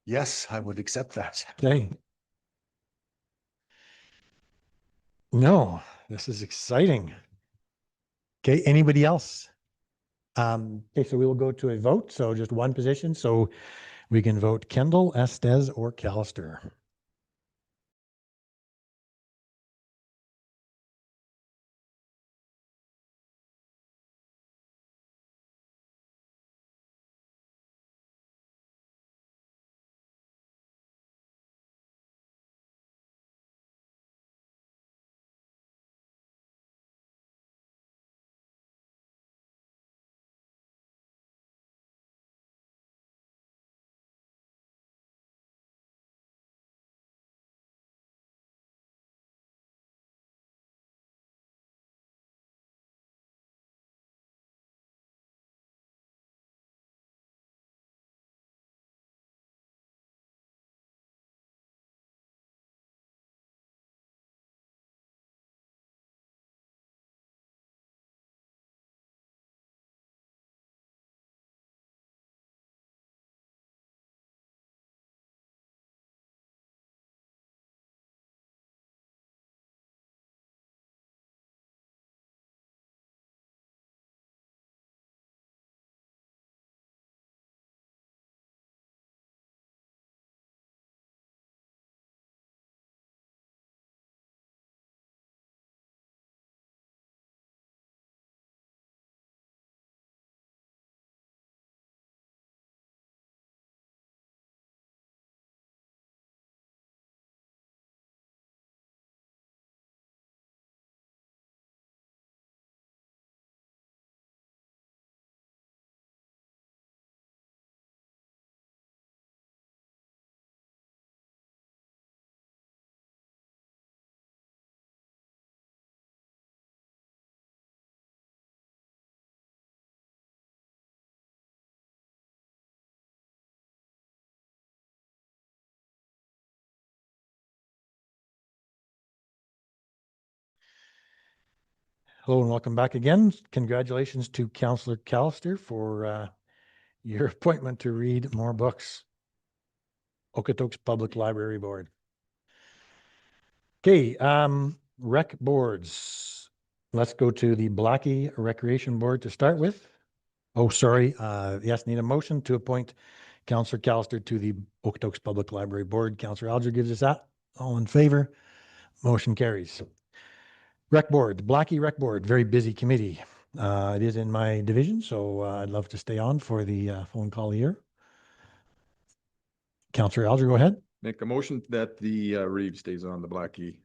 Yes, I would accept that. Okay. No, this is exciting. Okay, anybody else? Okay, so we will go to a vote. So just one position. So we can vote Kendall, Estes, or Callister. Hello and welcome back again. Congratulations to Councillor Callister for your appointment to read more books. Okotoks Public Library Board. Okay, rec boards. Let's go to the Blackie Recreation Board to start with. Oh, sorry. Yes, need a motion to appoint Councillor Callister to the Okotoks Public Library Board. Councillor Alger gives us that. All in favor? Motion carries. Rec Board, Blackie Rec Board, very busy committee. It is in my division, so I'd love to stay on for the phone call here. Councillor Alger, go ahead. Make a motion that the Reeve stays on the Blackie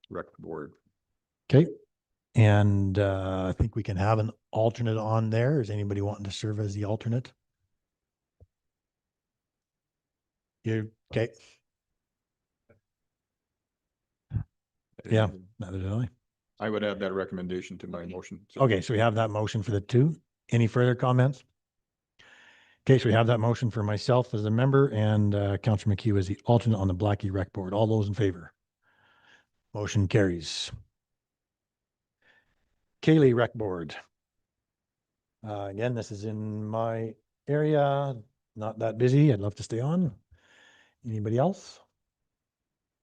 Rec Board. Okay. And I think we can have an alternate on there. Is anybody wanting to serve as the alternate? You okay? Yeah, neither did I. I would add that recommendation to my motion. Okay, so we have that motion for the two. Any further comments? Okay, so we have that motion for myself as a member and Councillor McHugh as the alternate on the Blackie Rec Board. All those in favor? Motion carries. Kaylee Rec Board. Again, this is in my area, not that busy. I'd love to stay on. Anybody else?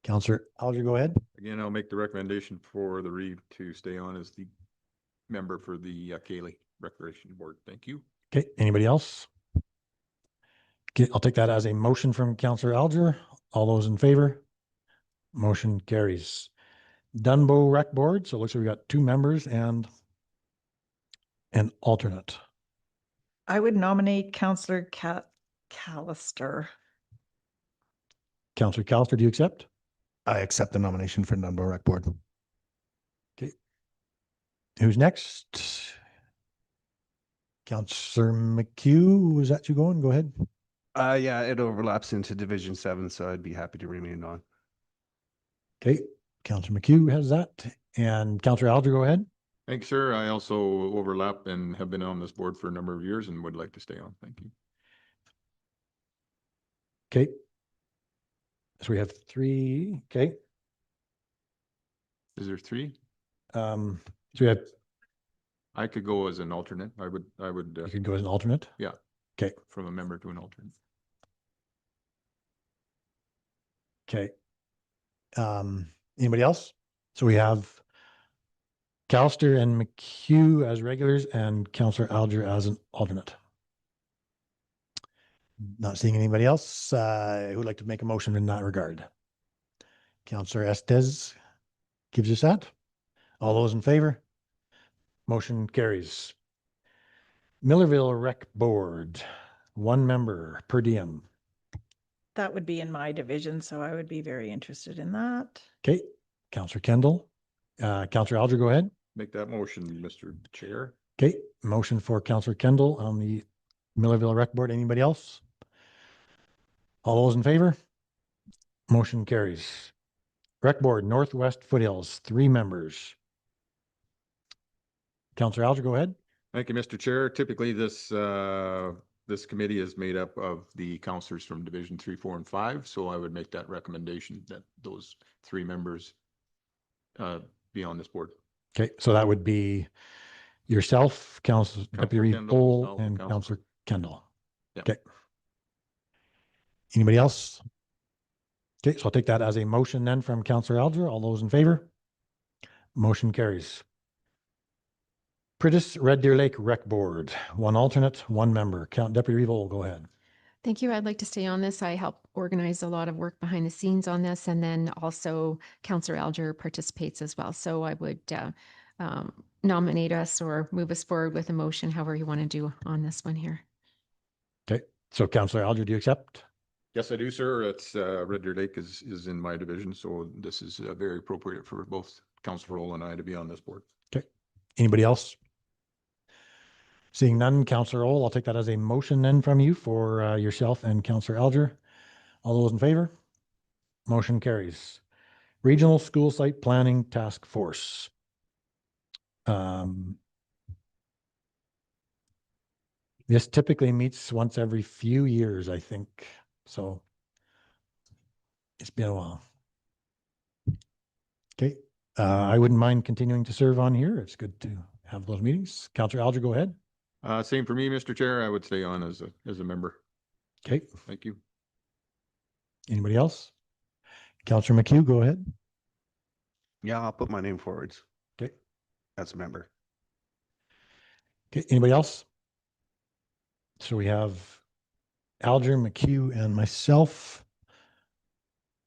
Councillor Alger, go ahead. Again, I'll make the recommendation for the Reeve to stay on as the member for the Kaylee Recreation Board. Thank you. Okay, anybody else? Okay, I'll take that as a motion from Councillor Alger. All those in favor? Motion carries. Dunbow Rec Board. So it looks like we got two members and an alternate. I would nominate Councillor Callister. Councillor Callister, do you accept? I accept the nomination for Dunbar Rec Board. Okay. Who's next? Councillor McHugh, was that you going? Go ahead. Yeah, it overlaps into Division 7, so I'd be happy to remain on. Okay. Councillor McHugh has that. And Councillor Alger, go ahead. Thanks, sir. I also overlap and have been on this board for a number of years and would like to stay on. Thank you. Okay. So we have three. Okay. Is there three? So we have, I could go as an alternate. I would, you could go as an alternate. yeah. Okay. From a member to an alternate. Okay. Anybody else? So we have Callister and McHugh as regulars and Councillor Alger as an alternate. Not seeing anybody else who would like to make a motion in that regard. Councillor Estes gives us that. All those in favor? Motion carries. Millerville Rec Board, one member per diem. That would be in my division, so I would be very interested in that. Okay, Councillor Kendall. Councillor Alger, go ahead. Make that motion, Mr. Chair. Okay, motion for Councillor Kendall on the Millerville Rec Board. Anybody else? All those in favor? Motion carries. Rec Board, Northwest Foothills, three members. Councillor Alger, go ahead. Thank you, Mr. Chair. Typically, this this committee is made up of the councillors from Division 3, 4, and 5. So I would make that recommendation that those three members be on this board. Okay, so that would be yourself, Councillor Deputy Kendall, Pohl, myself, and Councillor- Councillor Kendall. Yeah. Okay. Anybody else? Okay, so I'll take that as a motion then from Councillor Alger. All those in favor? Motion carries. Pritis Red Deer Lake Rec Board, one alternate, one member. Deputy Revol, go ahead. Thank you. I'd like to stay on this. I help organize a lot of work behind the scenes on this, and then also Councillor Alger participates as well. So I would nominate us or move us forward with a motion, however you want to do on this one here. Okay, so Councillor Alger, do you accept? Yes, I do, sir. It's Red Deer Lake is in my division, so this is very appropriate for both Councillor Roll and I to be on this board. Okay, anybody else? Seeing none, Councillor Ohl, I'll take that as a motion then from you for yourself and Councillor Alger. All those in favor? Motion carries. Regional School Site Planning Task Force. This typically meets once every few years, I think. So it's been a while. Okay, I wouldn't mind continuing to serve on here. It's good to have those meetings. Councillor Alger, go ahead. Same for me, Mr. Chair. I would stay on as a member. Okay, Thank you. anybody else? Councillor McHugh, go ahead. Yeah, I'll put my name forwards Okay. as a member. Okay. Anybody else? So we have Alger, McHugh, and myself.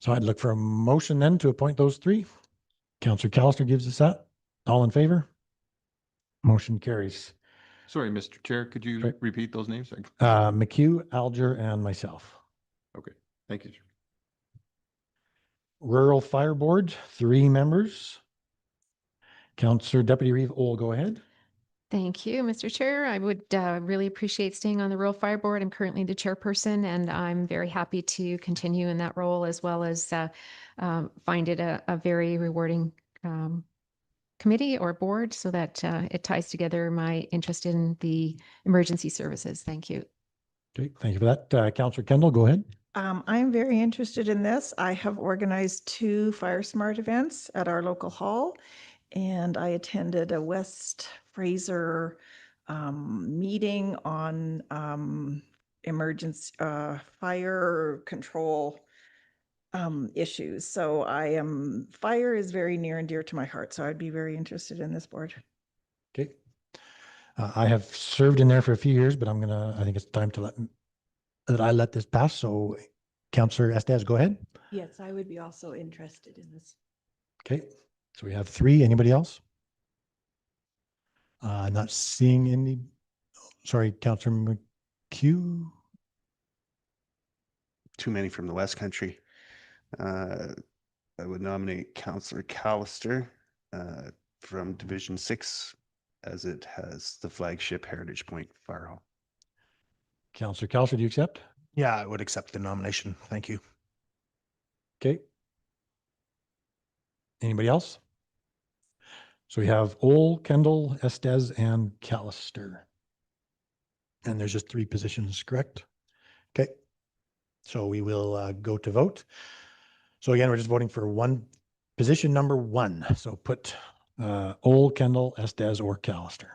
So I'd look for a motion then to appoint those three. Councillor Callister gives us that. All in favor? Motion carries. Sorry, Mr. Chair, could you Sorry. repeat those names? McHugh, Alger, and myself. Okay, thank you, sir. Rural Fire Board, 3 members. Councillor Deputy Reeve Ohl, go ahead. Thank you, Mr. Chair. I would really appreciate staying on the Rural Fire Board. I'm currently the chairperson, and I'm very happy to continue in that role, as well as find it a very rewarding committee or board, so that it ties together my interest in the emergency services. Thank you. Okay, thank you for that. Councillor Kendall, go ahead. I'm very interested in this. I have organized 2 Fire Smart events at our local hall, and I attended a West Fraser meeting on emergency fire control issues. So fire is very near and dear to my heart. So I'd be very interested in this board. Okay. I have served in there for a few years, but I think it's time to let this pass. So Councillor Estes, go ahead. Yes, I would be also interested in this. Okay. So we have 3. Anybody else? Not seeing any. Sorry, Councillor McHugh. Too many from the West Country. I would nominate Councillor Callister from Division 6, as it has the flagship Heritage Point Fire Hall. Councillor Callister, do you accept? Yeah, I would accept the nomination. Thank you. Okay. Anybody else? So we have Ohl, Kendall, Estes, and Callister. And there's just 3 positions, correct? Okay. So we will go to vote. So again, we're just voting for position number 1. So put Ohl, Kendall, Estes, or Callister.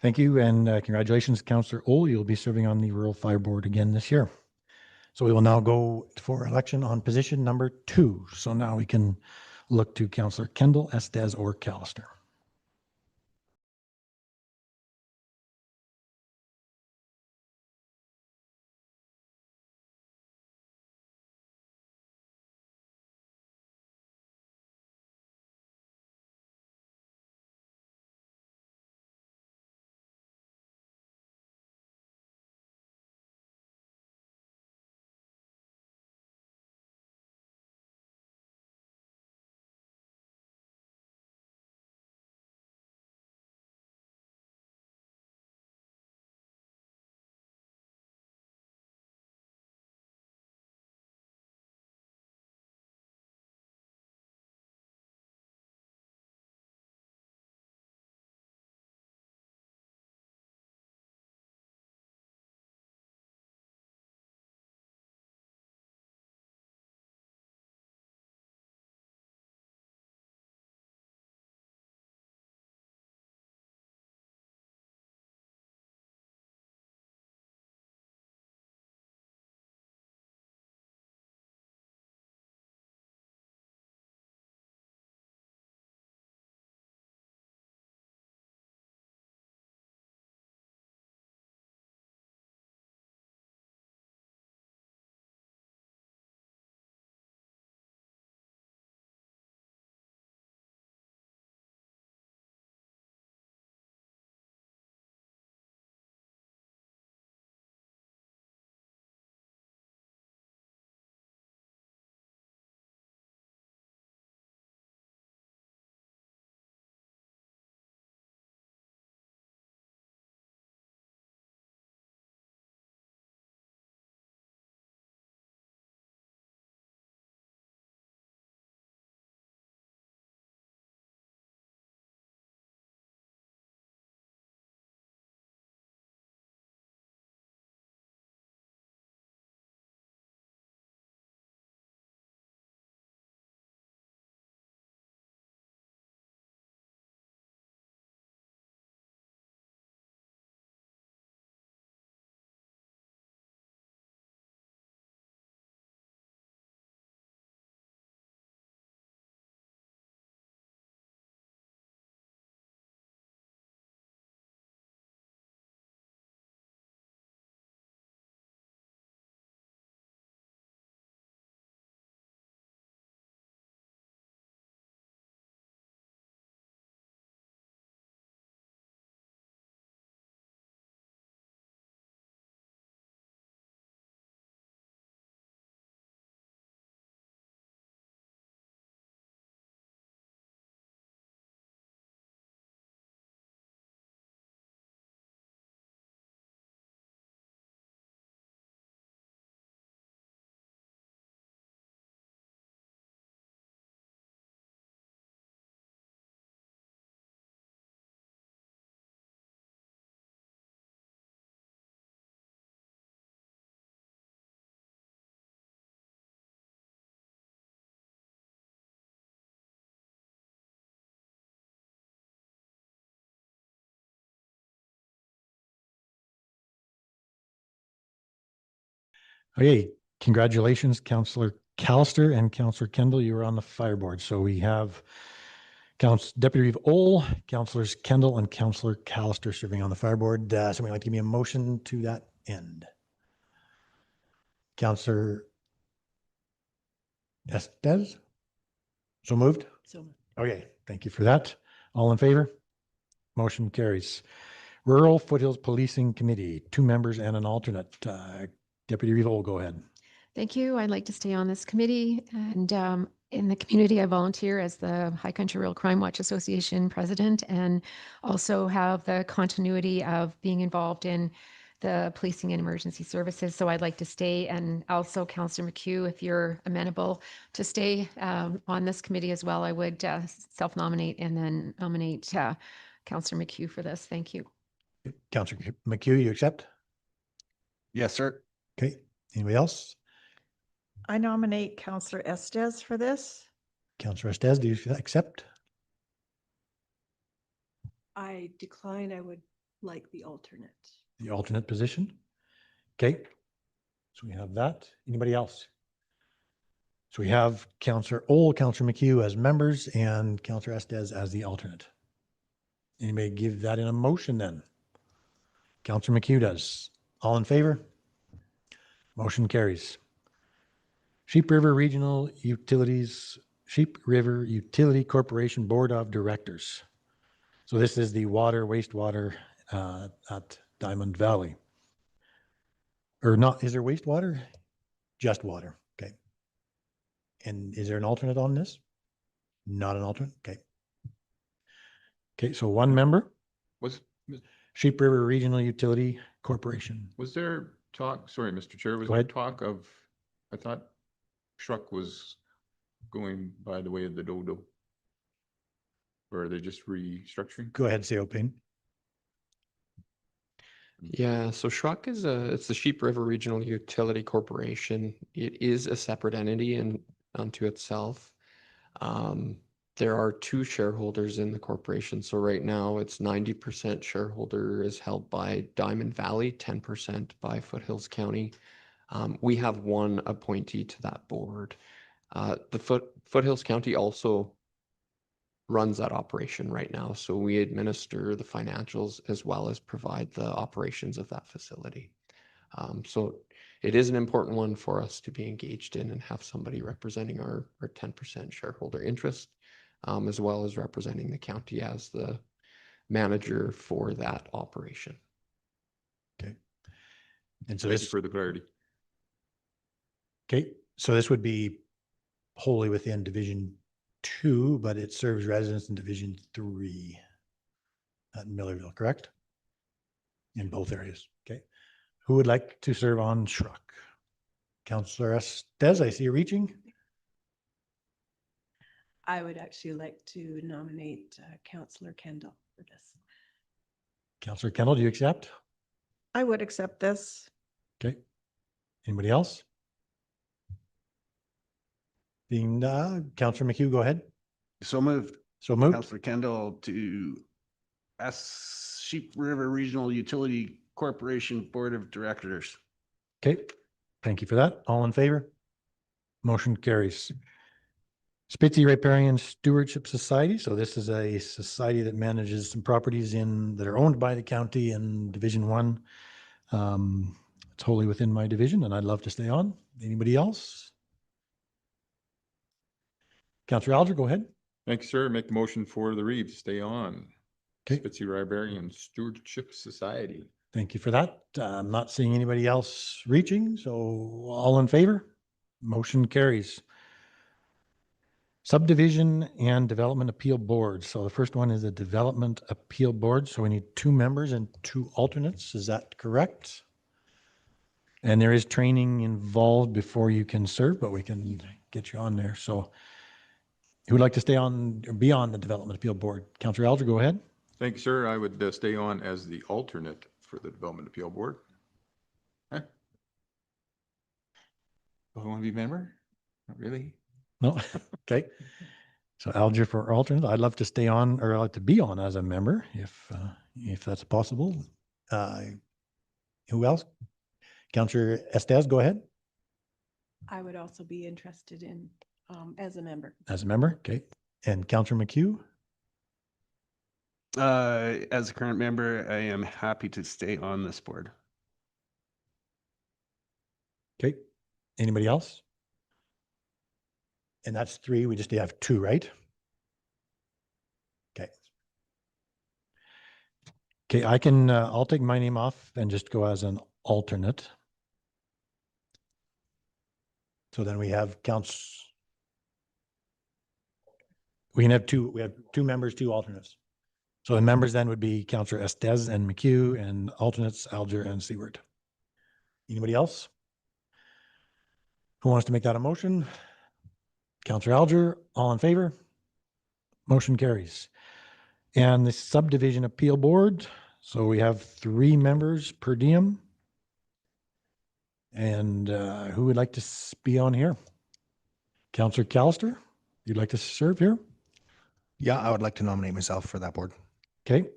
Thank you, and congratulations, Councillor Ohl. You'll be serving on the Rural Fire Board again this year. So we will now go for election on position number 2. So now we can look to Councillor Kendall, Estes, or Callister. Okay, congratulations, Councillor Callister and Councillor Kendall. You were on the fire board. So we have Deputy Reeve Ohl, Councillors Kendall and Councillor Callister serving on the fire board. Somebody like to give me a motion to that end? Councillor Estes? So moved? So Okay, thank you for that. All in favor? Motion carries. Rural Foothills Policing Committee, 2 members and an alternate. Deputy Reeve Ohl, go ahead. Thank you. I'd like to stay on this committee, and in the community, I volunteer as the High Country Rural Crime Watch Association president, and also have the continuity of being involved in the policing and emergency services. So I'd like to stay, and also Councillor McHugh, if you're amenable to stay on this committee as well, I would self-nominate and then nominate Councillor McHugh for this. Thank you. Councillor McHugh, you accept? Yes, sir. Okay, anybody else? I nominate Councillor Estes for this. Councillor Estes, do you accept? I decline. I would like the alternate. The alternate position? Okay, so we have that. Anybody else? So we have Councillor Ohl, Councillor McHugh as members and Councillor Estes as the alternate. Anybody give that in a motion then? Councillor McHugh does. All in favor? Motion carries. Sheep River Regional Utilities, Sheep River Utility Corporation Board of Directors. So this is the water, wastewater at Diamond Valley. Or not, is there wastewater? Just water, okay. And is there an alternate on this? Not an alternate, okay. Okay, so 1 member, Was, Sheep River Regional Utility Corporation. was there talk, sorry, Mr. Chair, was Go there ahead. talk of, I thought Shruk was going by the way of the dodo? Or are they just restructuring? Go ahead, Sao Payne. Yeah, so Schrock is it's the Sheep River Regional Utility Corporation. It is a separate entity and unto itself. There are 2 shareholders in the corporation. So right now it's 90% shareholder is held by Diamond Valley, 10% by Foothills County. We have 1 appointee to that board. The Foothills County also runs that operation right now. So we administer the financials as well as provide the operations of that facility. So it is an important one for us to be engaged in and have somebody representing our 10% shareholder interest, as well as representing the county as the manager for that operation. Okay. And so Thank you this, for the clarity. okay, so this would be wholly within Division 2, but it serves residents in Division 3 at Millerville, correct? In both areas, okay. Who would like to serve on Shruk? Councillor Estes, I see you reaching. I would actually like to nominate Councillor Kendall for this. Councillor Kendall, do you accept? I would accept this. Okay. Anybody else? Being Councillor McHugh, go ahead. So moved. So moved. Councillor Kendall to Sheep River Regional Utility Corporation Board of Directors. Okay, thank you for that. All in favor? Motion carries. Spitzy Riparian Stewardship Society. So this is a society that manages some properties that are owned by the county in Division 1. It's wholly within my division and I'd love to stay on. Anybody else? Councillor Alger, go ahead. Thank you, sir. Make the motion for the Reeves, stay on. Okay. Spitzy Riparian Stewardship Society. Thank you for that. I'm not seeing anybody else reaching, so all in favor? Motion carries. Subdivision and Development Appeal Board. So the first one is a Development Appeal Board. So we need 2 members and 2 alternates. Is that correct? And there is training involved before you can serve, but we can get you on there. So who would like to stay on or be on the Development Appeal Board? Councillor Alger, go ahead. Thank you, sir. I would stay on as the alternate for the Development Appeal Board. Huh? Do I want to be a member? Not really. No? Okay. So Alger for alternate. I'd love to stay on or I'd like to be on as a member if that's possible. Who else? Councillor Estes, go ahead. I would also be interested in, as a member. as a member? Okay. And Councillor McHugh? As a current member, I am happy to stay on this board. Okay. Anybody else? And that's three. We just have two, right? Okay. Okay, I can, I'll take my name off and just go as an alternate. So then we have we can have two, we have two members, two alternates. So the members then would be Councillor Estes and McHugh, and alternates Alger and Seward. Anybody else? Who wants to make that a motion? Councillor Alger, all in favor? Motion carries. And the subdivision appeal board, so we have three members per diem. And who would like to be on here? Councillor Callister, you'd like to serve here? Yeah, I would like to nominate myself for that board. Okay.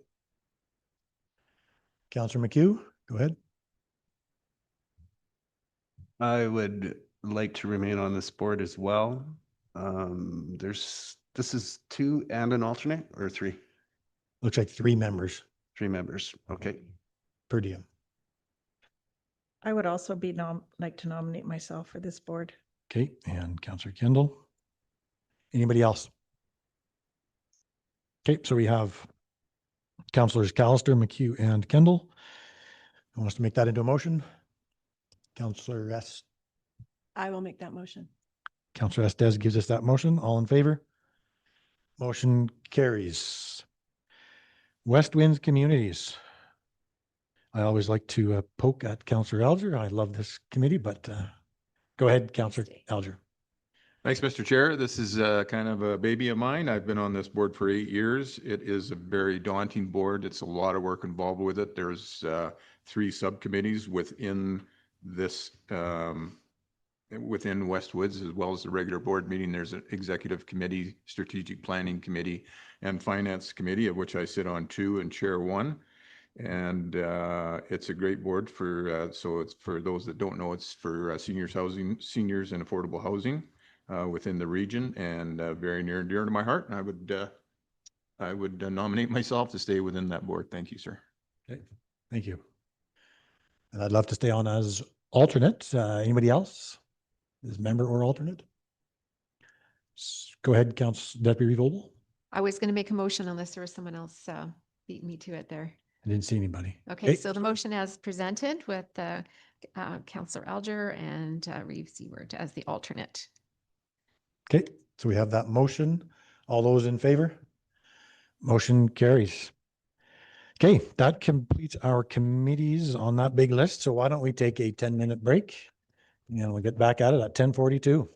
Councillor McHugh, go ahead. I would like to remain on this board as well. This is two and an alternate or three? Looks like three members Three members. Okay. per diem. I would also be like to nominate myself for this board. Okay, and Councillor Kendall. Anybody else? Okay, so we have Councillors Callister, McHugh, and Kendall. Who wants to make that into a motion? Councillor I will make that motion. Councillor Estes gives us that motion. All in favor? Motion carries. West Winds Communities. I always like to poke at Councillor Alger. I love this committee, but go ahead, Councillor Alger. Thanks, Mr. Chair. This is kind of a baby of mine. I've been on this board for 8 years. It is a very daunting board. It's a lot of work involved with it. There's 3 subcommittees within this, within Westwoods, as well as the regular board meeting. There's an executive committee, strategic planning committee, and finance committee, of which I sit on 2 and chair 1. And it's a great board for, so it's for those that don't know, it's for seniors and affordable housing within the region, and very near and dear to my heart. And I would nominate myself to stay within that board. Thank you, sir. Okay, thank you. And I'd love to stay on as alternate. Anybody else? As member or alternate? Go ahead, Deputy Vogel. I was going to make a motion unless there was someone else beat me to it there. I didn't see anybody. Okay, so the motion as presented with Councillor Alger and Reeves Seward as the alternate. Okay, so we have that motion. All those in favor? Motion carries. Okay, that completes our committees on that big list. So why don't we take a 10-minute break and we'll get back at it at 10:42.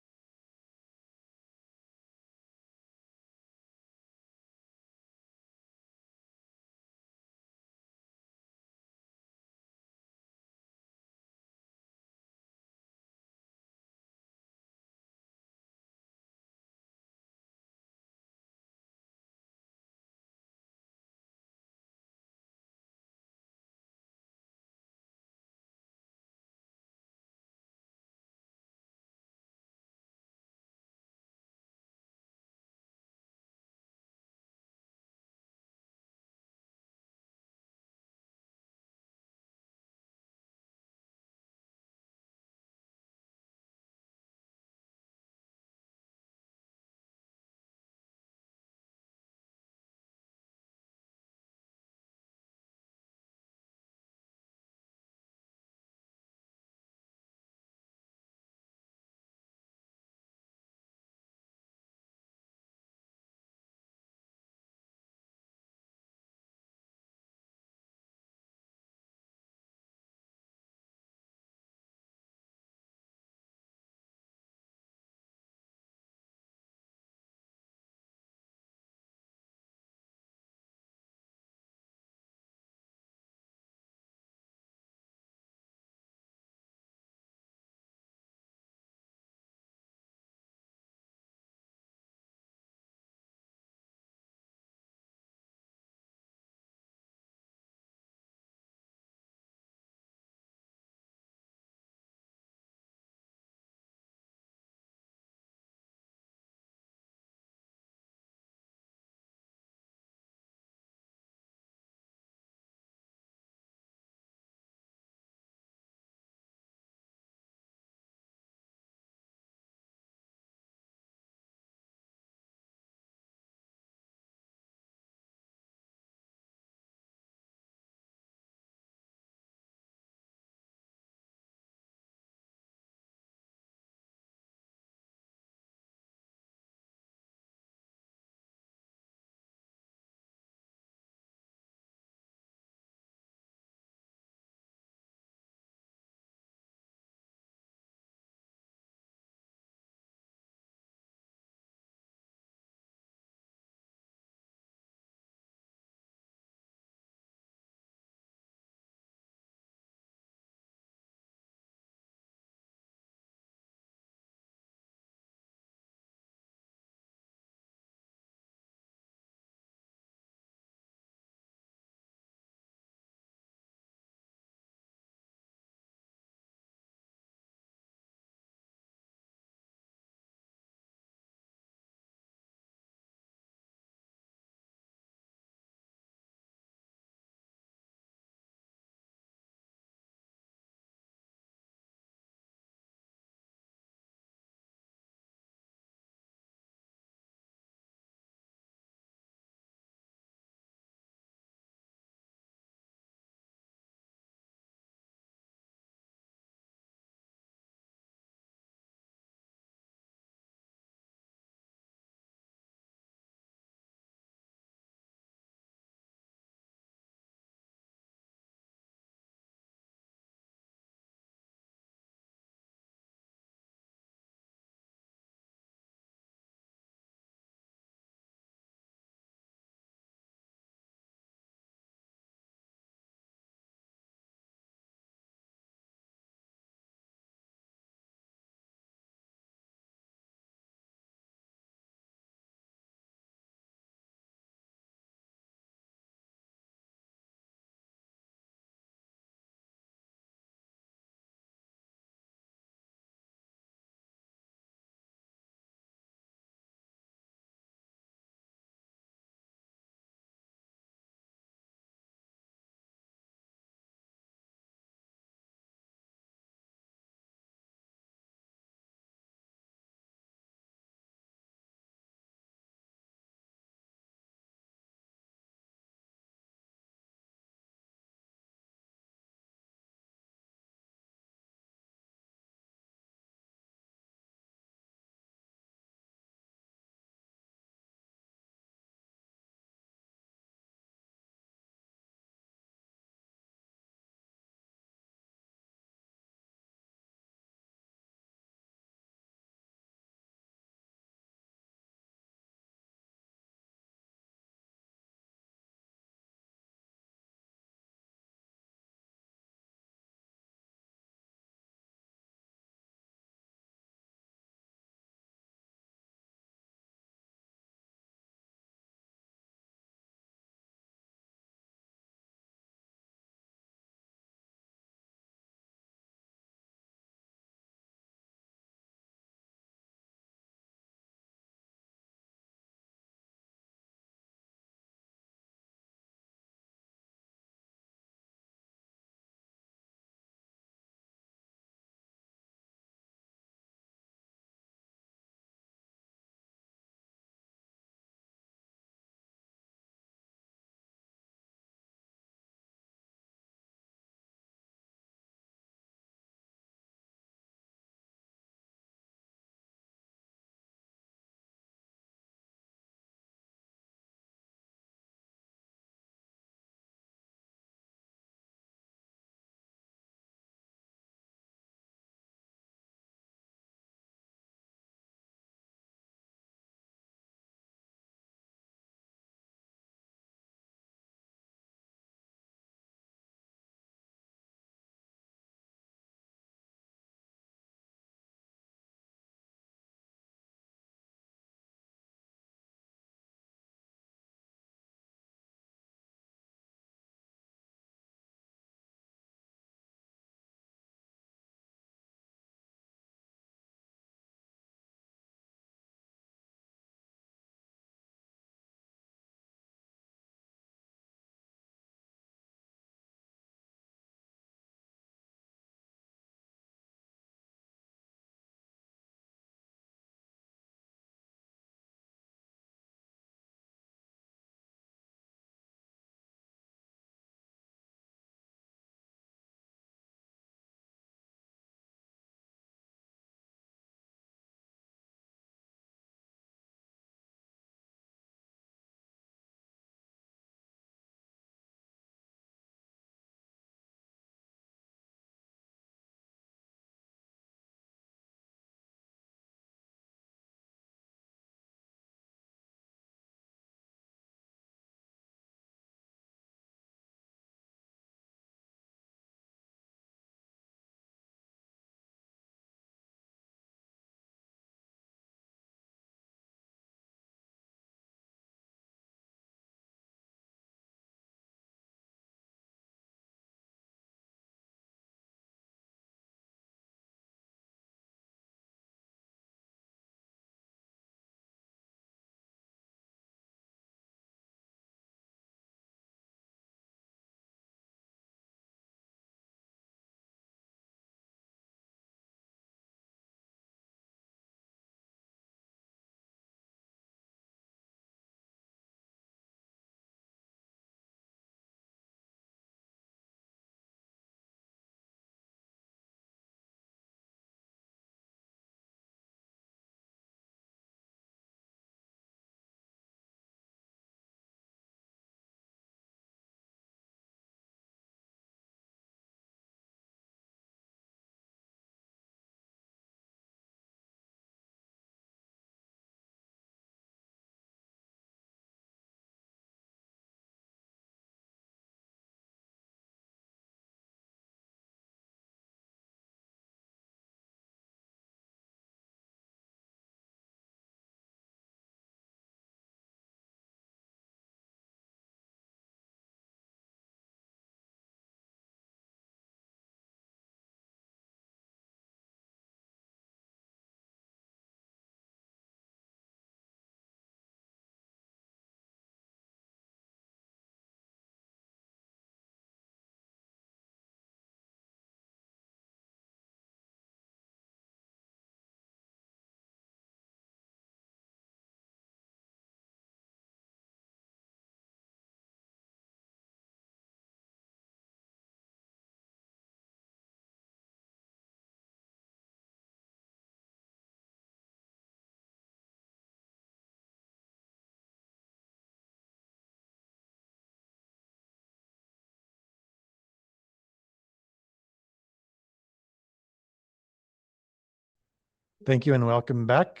Thank you and welcome back.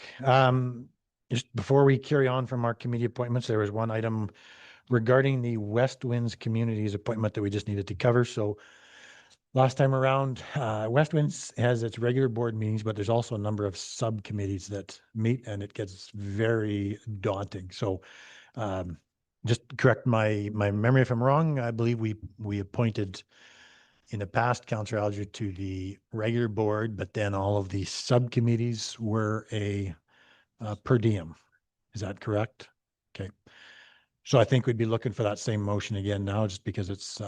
Just before we carry on from our committee appointments, there was one item regarding the West Winds Communities appointment that we just needed to cover. So last time around, West Winds has its regular board meetings, but there's also a number of subcommittees that meet and it gets very daunting. So just correct my memory if I'm wrong. I believe we appointed in the past Councillor Alger to the regular board, but then all of the subcommittees were a per diem. Is that correct? Okay. So I think we'd be looking for that same motion again now, just because it's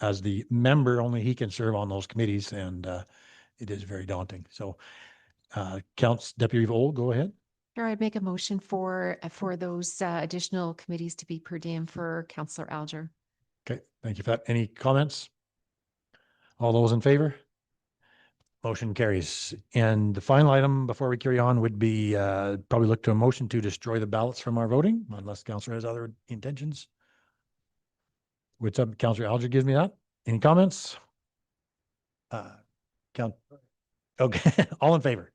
as the member, only he can serve on those committees, and it is very daunting. So, Deputy Reeve Old, go ahead. Sure, I'd make a motion for those additional committees to be per diem for Councillor Alger. Okay, thank you for that. Any comments? All those in favor? Motion carries. And the final item before we carry on would be probably look to a motion to destroy the ballots from our voting, unless Councillor has other intentions. What's up, Councillor Alger gives me that. Any comments? Count. Okay, all in favor?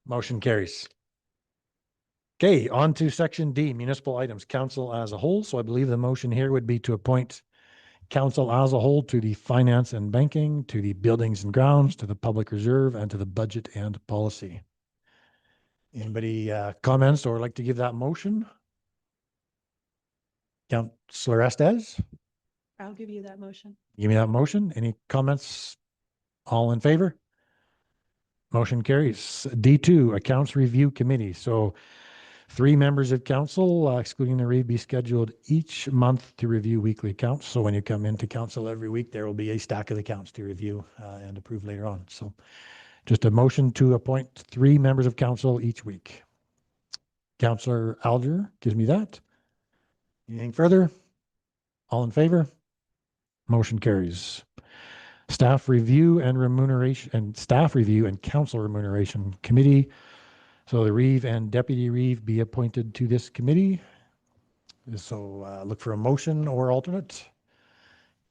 Motion carries. Okay, on to section D, municipal items, council as a whole. So I believe the motion here would be to appoint council as a whole to the finance and banking, to the buildings and grounds, to the public reserve, and to the budget and policy. Anybody comments or like to give that motion? Councillor Estes, I'll give you that motion. give me that motion. Any comments? All in favor? Motion carries. D2, accounts review committee. So 3 members of council, excluding the reeve, be scheduled each month to review weekly accounts. So when you come into council every week, there will be a stack of accounts to review and approve later on. So just a motion to appoint 3 members of council each week. Councillor Alger gives me that. Anything further? All in favor? Motion carries. Staff review and council remuneration committee. So the reeve and deputy reeve be appointed to this committee. So look for a motion or alternate.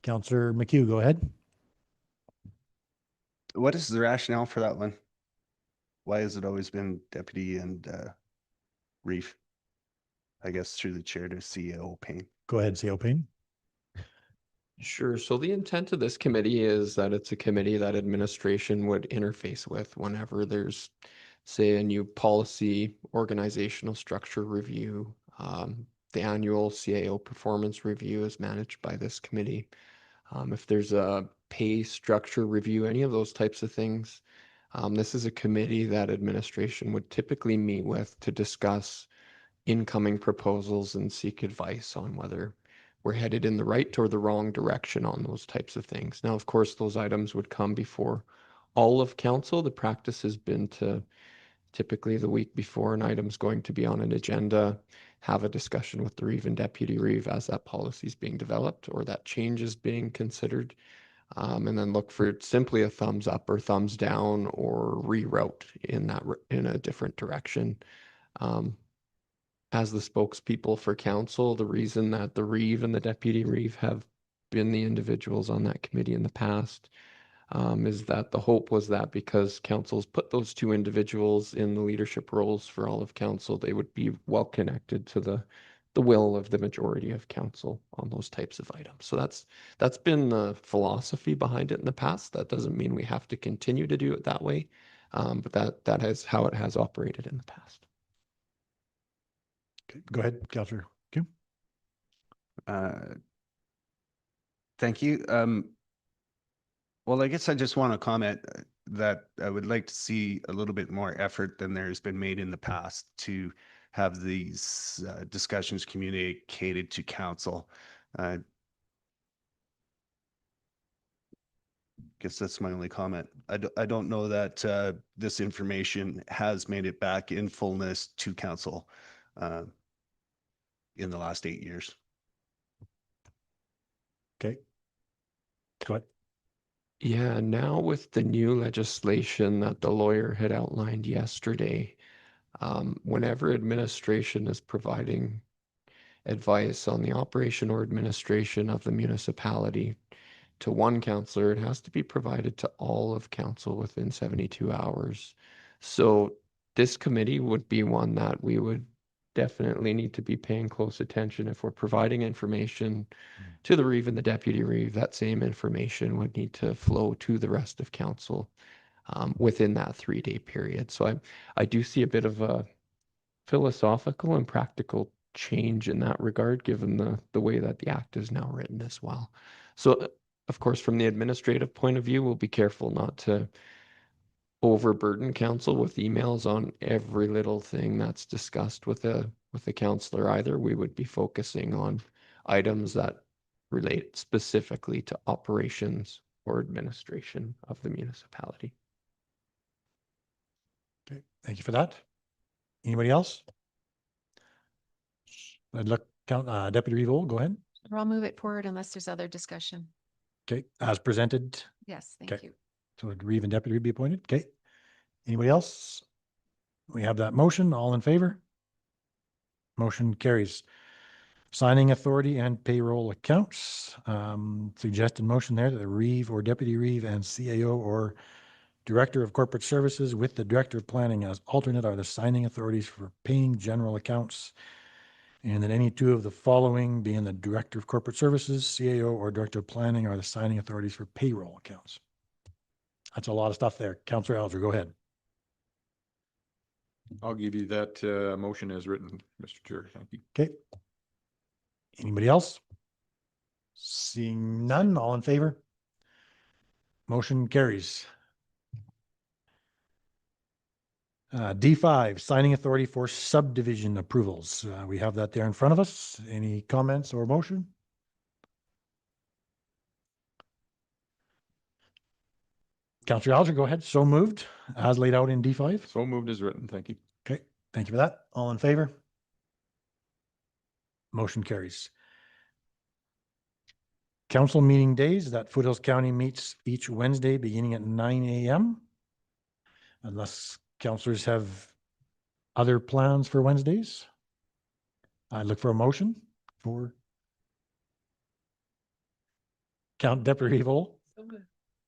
Councillor McHugh, go ahead. What is the rationale for that one? Why has it always been deputy and reef? I guess through the chair to CEO Payne. Go ahead, CEO Payne. Sure. So the intent of this committee is that it's a committee that administration would interface with whenever there's, say, a new policy organizational structure review. The annual CAO performance review is managed by this committee. If there's a pay structure review, any of those types of things, this is a committee that administration would typically meet with to discuss incoming proposals and seek advice on whether we're headed in the right or the wrong direction on those types of things. Now, of course, those items would come before all of council. The practice has been to typically the week before an item's going to be on an agenda, have a discussion with the reeve and deputy reeve as that policy is being developed or that change is being considered. And then look for simply a thumbs up or thumbs down or reroute in a different direction. As the spokespeople for council, the reason that the reeve and the deputy reeve have been the individuals on that committee in the past is that the hope was that because council's put those 2 individuals in the leadership roles for all of council, they would be well connected to the will of the majority of council on those types of items. So that's been the philosophy behind it in the past. That doesn't mean we have to continue to do it that way, but that is how it has operated in the past. Okay, go ahead, Councillor. Okay. Thank you. Well, I guess I just want to comment that I would like to see a little bit more effort than there's been made in the past to have these discussions communicated to council. Guess that's my only comment. I don't know that this information has made it back in fullness to council in the last 8 years. Okay. Go ahead. Yeah, now with the new legislation that the lawyer had outlined yesterday, whenever administration is providing advice on the operation or administration of the municipality, to one counselor, it has to be provided to all of council within 72 hours. So this committee would be one that we would definitely need to be paying close attention. If we're providing information to the Reeve and the Deputy Reeve, that same information would need to flow to the rest of council within that 3-day period. So I do see a bit of a philosophical and practical change in that regard, given the way that the act is now written as well. So, of course, from the administrative point of view, we'll be careful not to overburden council with emails on every little thing that's discussed with a counselor either. We would be focusing on items that relate specifically to operations or administration of the municipality. Okay, thank you for that. Anybody else? I'd look, Deputy Reeve Old, go ahead. Or I'll move it forward unless there's other discussion. Okay, as presented. Yes, thank Okay. you. So would Reeve and Deputy Reeve be appointed? Okay. Anybody else? We have that motion. All in favor? Motion carries. Signing authority and payroll accounts. Suggested motion there that the Reeve or Deputy Reeve and CAO or Director of Corporate Services with the Director of Planning as alternate are the signing authorities for paying general accounts. And that any two of the following, being the Director of Corporate Services, CAO, or Director of Planning, are the signing authorities for payroll accounts. That's a lot of stuff there. Councillor Alger, go ahead. I'll give you that motion as written, Mr. Chair. Thank you. Okay. Anybody else? Seeing none, all in favor? Motion carries. D5, signing authority for subdivision approvals. We have that there in front of us. Any comments or motion? Councillor Alger, go ahead. So moved, as laid out in D5. So moved as written. Thank you. Okay, thank you for that. All in favor? Motion carries. Council meeting days, that Foothills County meets each Wednesday beginning at 9 a.m. Unless councillors have other plans for Wednesdays. I look for a motion for Deputy Reeve Old.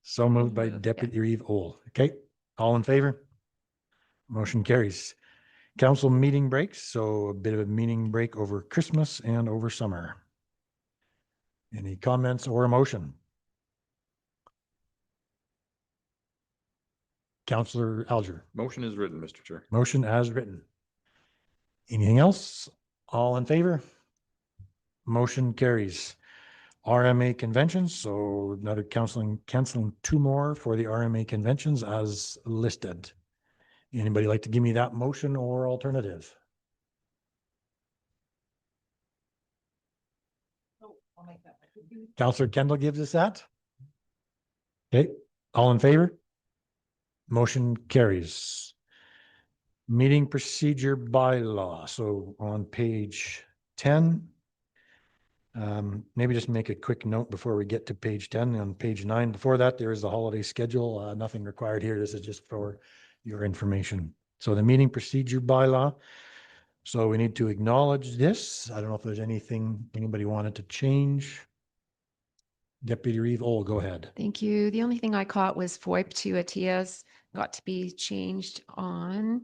So moved by Deputy Reeve Old. Okay, all in favor? Motion carries. Council meeting breaks, so a bit of a meeting break over Christmas and over summer. Any comments or a motion? Councillor Alger. Motion is written, Mr. Chair. Motion as written. Anything else? All in favor? Motion carries. RMA conventions, so another canceling 2 more for the RMA conventions as listed. Anybody like to give me that motion or alternative? Councillor Kendall gives us that. Okay, all in favor? Motion carries. Meeting procedure bylaw. So on page 10, maybe just make a quick note before we get to page 10. On page 9, before that, there is the holiday schedule. Nothing required here. This is just for your information. So the meeting procedure bylaw. So we need to acknowledge this. I don't know if there's anything anybody wanted to change. Deputy Reeve, go ahead. Thank you. The only thing I caught was FOIP to ATIAs got to be changed on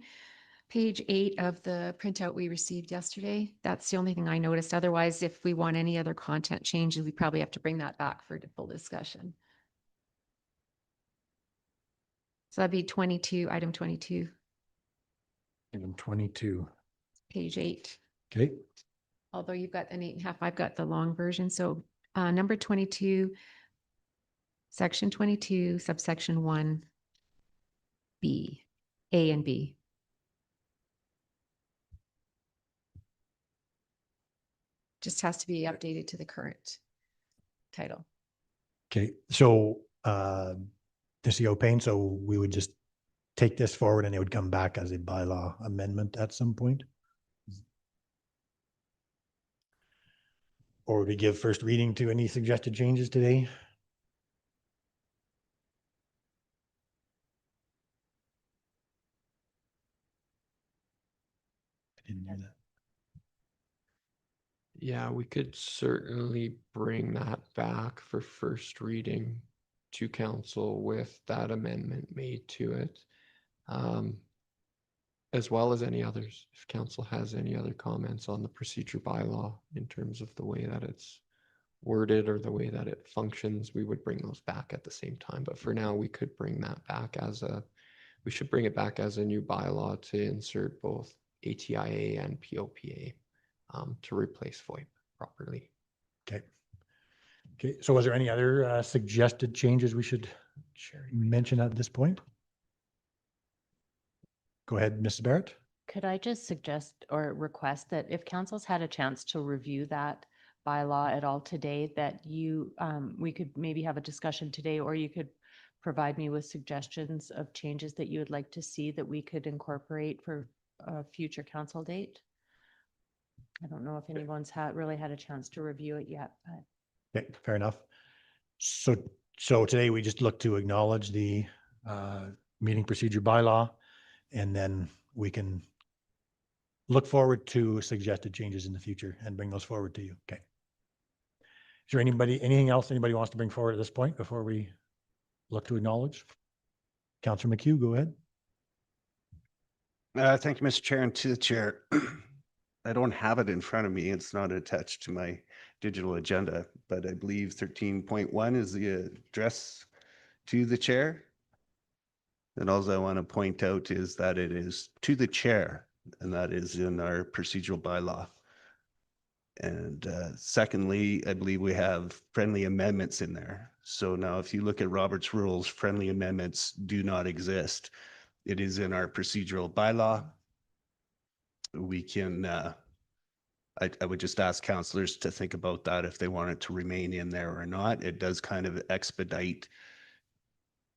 page 8 of the printout we received yesterday. That's the only thing I noticed. Otherwise, if we want any other content changes, we probably have to bring that back for full discussion. So that'd be 22, item 22, Item 22. page 8. Okay, Although you've got an 8.5, I've got the long version. So number 22, section 22, subsection 1B, A and B. Just has to be updated to the current title. okay. So the CO Payne, so we would just take this forward and it would come back as a bylaw amendment at some point? Or would we give first reading to any suggested changes today? I didn't hear that. Yeah, we could certainly bring that back for first reading to council with that amendment made to it. As well as any others, if council has any other comments on the procedure bylaw in terms of the way that it's worded or the way that it functions, we would bring those back at the same time. But for now, we could bring that back we should bring it back as a new bylaw to insert both ATIA and POPA to replace VoIP properly. Okay. Okay, so was there any other suggested changes we should mention at this point? Go ahead, Mrs. Barrett. Could I just suggest or request that if council's had a chance to review that bylaw at all today, that we could maybe have a discussion today, or you could provide me with suggestions of changes that you would like to see that we could incorporate for a future council date? I don't know if anyone's really had a chance to review it yet, but. Okay, fair enough. So today we just look to acknowledge the meeting procedure bylaw, and then we can look forward to suggested changes in the future and bring those forward to you. Okay. Is there anything else anybody wants to bring forward at this point before we look to acknowledge? Councillor McHugh, go ahead. Thank you, Mr. Chair, and to the chair. I don't have it in front of me. It's not attached to my digital agenda, but I believe 13.1 is the address to the chair. And all I want to point out is that it is to the chair, and that is in our procedural bylaw. And secondly, I believe we have friendly amendments in there. So now if you look at Robert's rules, friendly amendments do not exist. It is in our procedural bylaw. We can, I would just ask councillors to think about that if they want it to remain in there or not. It does kind of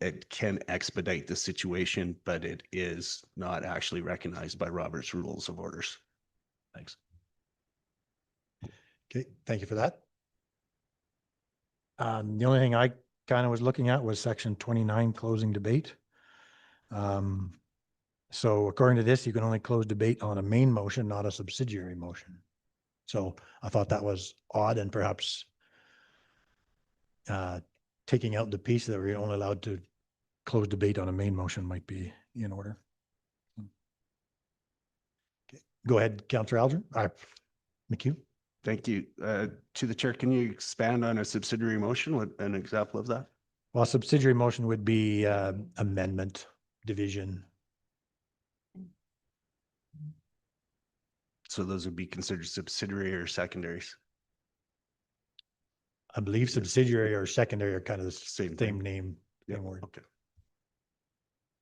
it can expedite the situation, but it is not actually recognized by Robert's Rules of Orders. Thanks. Okay, thank you for that. The only thing I kind of was looking at was section 29, closing debate. So according to this, you can only close debate on a main motion, not a subsidiary motion. So I thought that was odd, and perhaps taking out the piece that we're only allowed to close debate on a main motion might be in order. Okay. Go ahead, Councillor Alger. McHugh. Thank you. To the chair, can you expand on a subsidiary motion? What an example of that? Well, subsidiary motion would be amendment, division. So those would be considered subsidiary or secondaries? I believe subsidiary or secondary are kind of the Same same name. Yeah. Same word. Okay.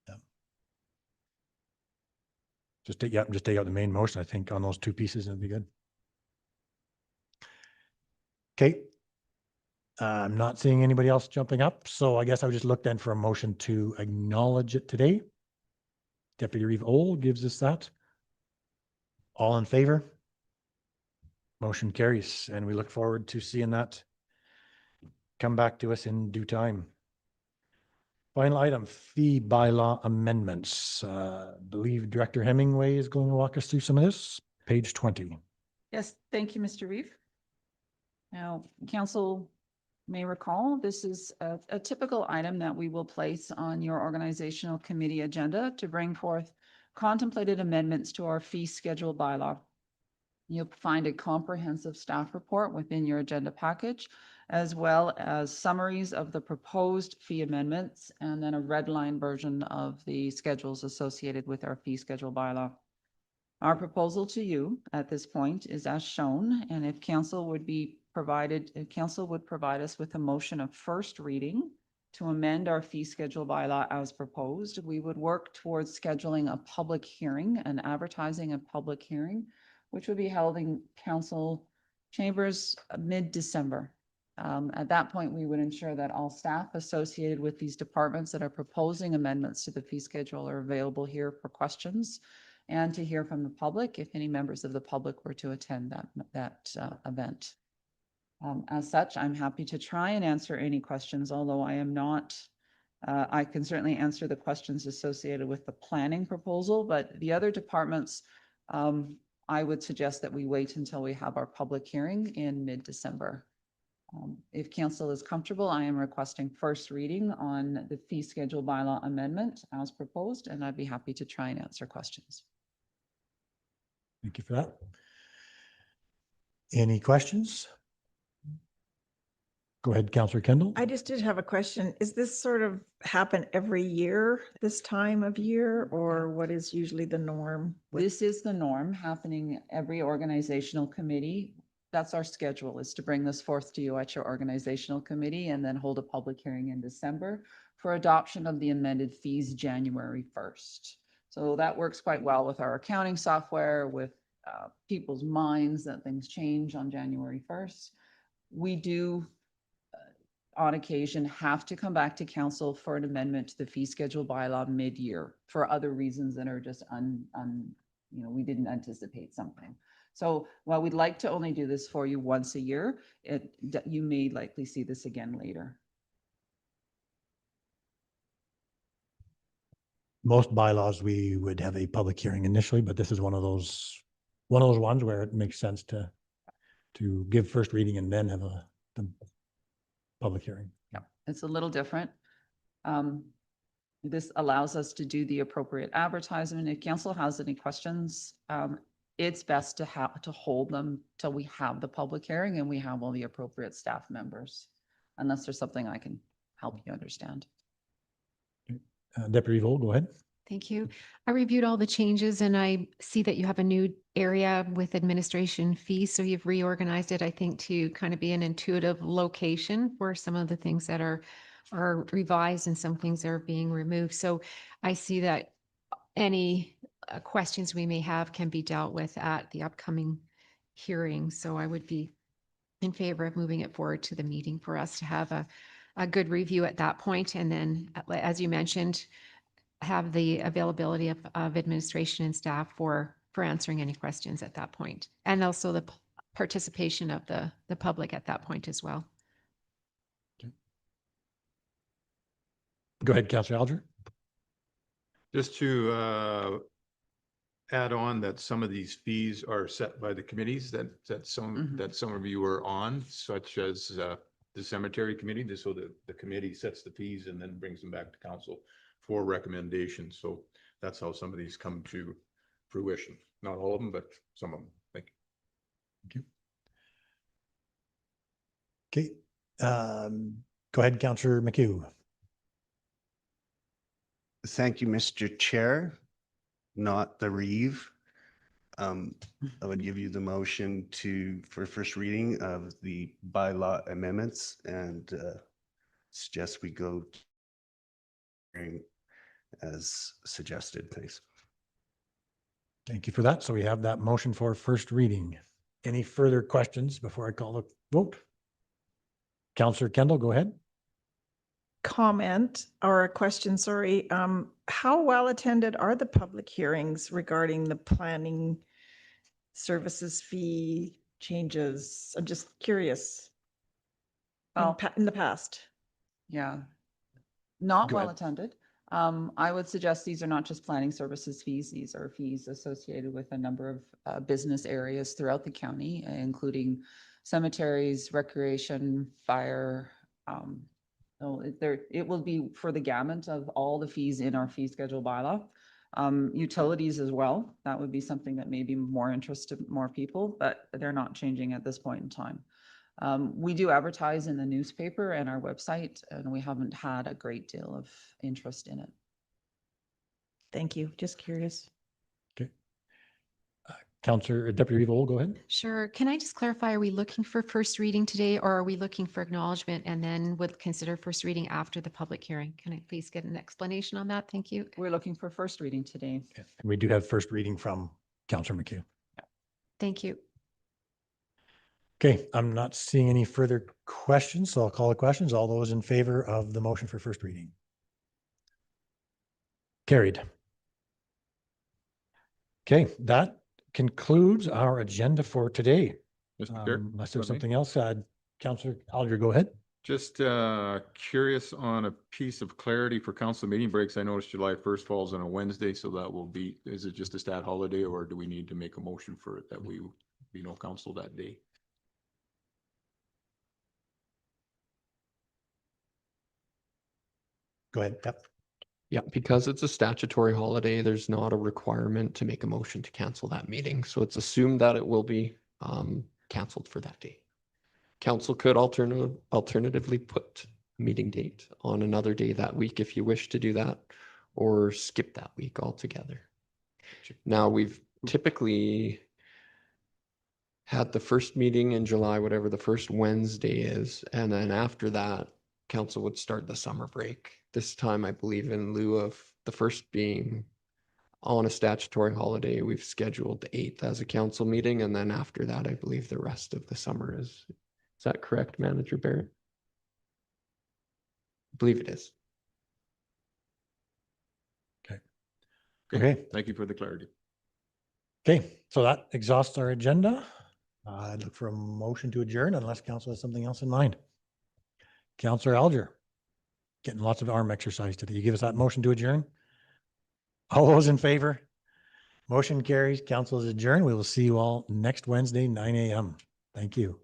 Yeah. Just take out the main motion, I think, on those two pieces, and it'd be good. Okay. I'm not seeing anybody else jumping up, so I guess I would just look then for a motion to acknowledge it today. Deputy Reeve Ohl gives us that. All in favor? Motion carries, and we look forward to seeing that come back to us in due time. Final item, fee bylaw amendments. Believe Director Hemingway is going to walk us through some of this. Page 20. Yes, thank you, Mr. Reeve. Now, council may recall, this is a typical item that we will place on your organizational committee agenda to bring forth contemplated amendments to our fee schedule bylaw. You'll find a comprehensive staff report within your agenda package, as well as summaries of the proposed fee amendments, and then a red line version of the schedules associated with our fee schedule bylaw. Our proposal to you at this point is as shown, and if council would provide us with a motion of first reading to amend our fee schedule bylaw as proposed, we would work towards scheduling a public hearing and advertising a public hearing, which would be held in council chambers mid-December. At that point, we would ensure that all staff associated with these departments that are proposing amendments to the fee schedule are available here for questions and to hear from the public if any members of the public were to attend that event. As such, I'm happy to try and answer any questions, although I am not, I can certainly answer the questions associated with the planning proposal, but the other departments I would suggest that we wait until we have our public hearing in mid-December. If council is comfortable, I am requesting first reading on the fee schedule bylaw amendment as proposed, and I'd be happy to try and answer questions. Thank you for that. Any questions? Go ahead, Councillor Kendall. I just did have a question. Is this sort of happen every year, this time of year, or what is usually the norm? This is the norm happening every organizational committee. That's our schedule, is to bring this forth to you at your organizational committee and then hold a public hearing in December for adoption of the amended fees January 1st. So that works quite well with our accounting software, with people's minds that things change on January 1st. We do on occasion have to come back to council for an amendment to the fee schedule bylaw mid-year for other reasons that are just we didn't anticipate something. So while we'd like to only do this for you once a year, you may likely see this again later. Most bylaws, we would have a public hearing initially, but this is one of those ones where it makes sense to give first reading and then have the public hearing. Yeah, it's a little different. This allows us to do the appropriate advertisement. If council has any questions, it's best to hold them till we have the public hearing and we have all the appropriate staff members, unless there's something I can help you understand. Deputy Vole, go ahead. Thank you. I reviewed all the changes and I see that you have a new area with administration fees. So you've reorganized it, I think, to kind of be an intuitive location for some of the things that are revised and some things are being removed. So I see that any questions we may have can be dealt with at the upcoming hearing. So I would be in favor of moving it forward to the meeting for us to have a good review at that point. And then, as you mentioned, have the availability of administration and staff for answering any questions at that point. And also the participation of the public at that point as well. Okay. Go ahead, Councillor Alger. Just to add on that some of these fees are set by the committees that some of you are on, such as the cemetery committee. So the committee sets the fees and then brings them back to council for recommendations. So that's how some of these come to fruition. Not all of them, but some of them. Thank you. Thank you. Okay. Go ahead, Councillor McHugh. Thank you, Mr. Chair, not the Reeve. I would give you the motion for first reading of the bylaw amendments and suggest we go as suggested, please. Thank you for that. So we have that motion for first reading. Any further questions before I call the vote? Councillor Kendall, go ahead. Comment or a question, sorry. How well attended are the public hearings regarding the planning services fee changes? I'm just curious. In the past. Yeah, not Go well ahead. attended. I would suggest these are not just planning services fees. These are fees associated with a number of business areas throughout the county, including cemeteries, recreation, fire. So it will be for the gamut of all the fees in our fee schedule bylaw. Utilities as well. That would be something that may be more interest to more people, but they're not changing at this point in time. We do advertise in the newspaper and our website, and we haven't had a great deal of interest in it. Thank you. Just curious. Okay. Councillor Deputy Vole, go ahead. Sure. Can I just clarify, are we looking for first reading today or are we looking for acknowledgement and then would consider first reading after the public hearing? Can I please get an explanation on that? Thank you. We're looking for first reading today. Okay. And we do have first reading from Councillor McHugh. Thank you. Okay, I'm not seeing any further questions, so I'll call the questions. All those in favor of the motion for first reading? Carried. Okay, that concludes our agenda for today. Mr. Chair, Unless there's go ahead. something else, Councillor Alger, go ahead. Just curious on a piece of clarity for council meeting breaks. I noticed July 1st falls on a Wednesday, so that will be, is it just a stat holiday or do we need to make a motion for it that we be no council that day? Go ahead. Yep. Yeah, because it's a statutory holiday, there's not a requirement to make a motion to cancel that meeting. So it's assumed that it will be canceled for that day. Council could alternatively put a meeting date on another day that week if you wish to do that, or skip that week altogether. Now, we've typically had the first meeting in July, whatever the first Wednesday is, and then after that, council would start the summer break. This time, I believe in lieu of the first being on a statutory holiday, we've scheduled the 8th as a council meeting, and then after that, I believe the rest of the summer is that correct, Manager Barrett? I believe it is. Okay. Thank you for the clarity. Okay, so that exhausts our agenda. I'd look for a motion to adjourn unless council has something else in mind. Councillor Alger, getting lots of arm exercise today. You give us that motion to adjourn? All those in favor? Motion carries. Council is adjourned. We will see you all next Wednesday, 9 a.m. Thank you.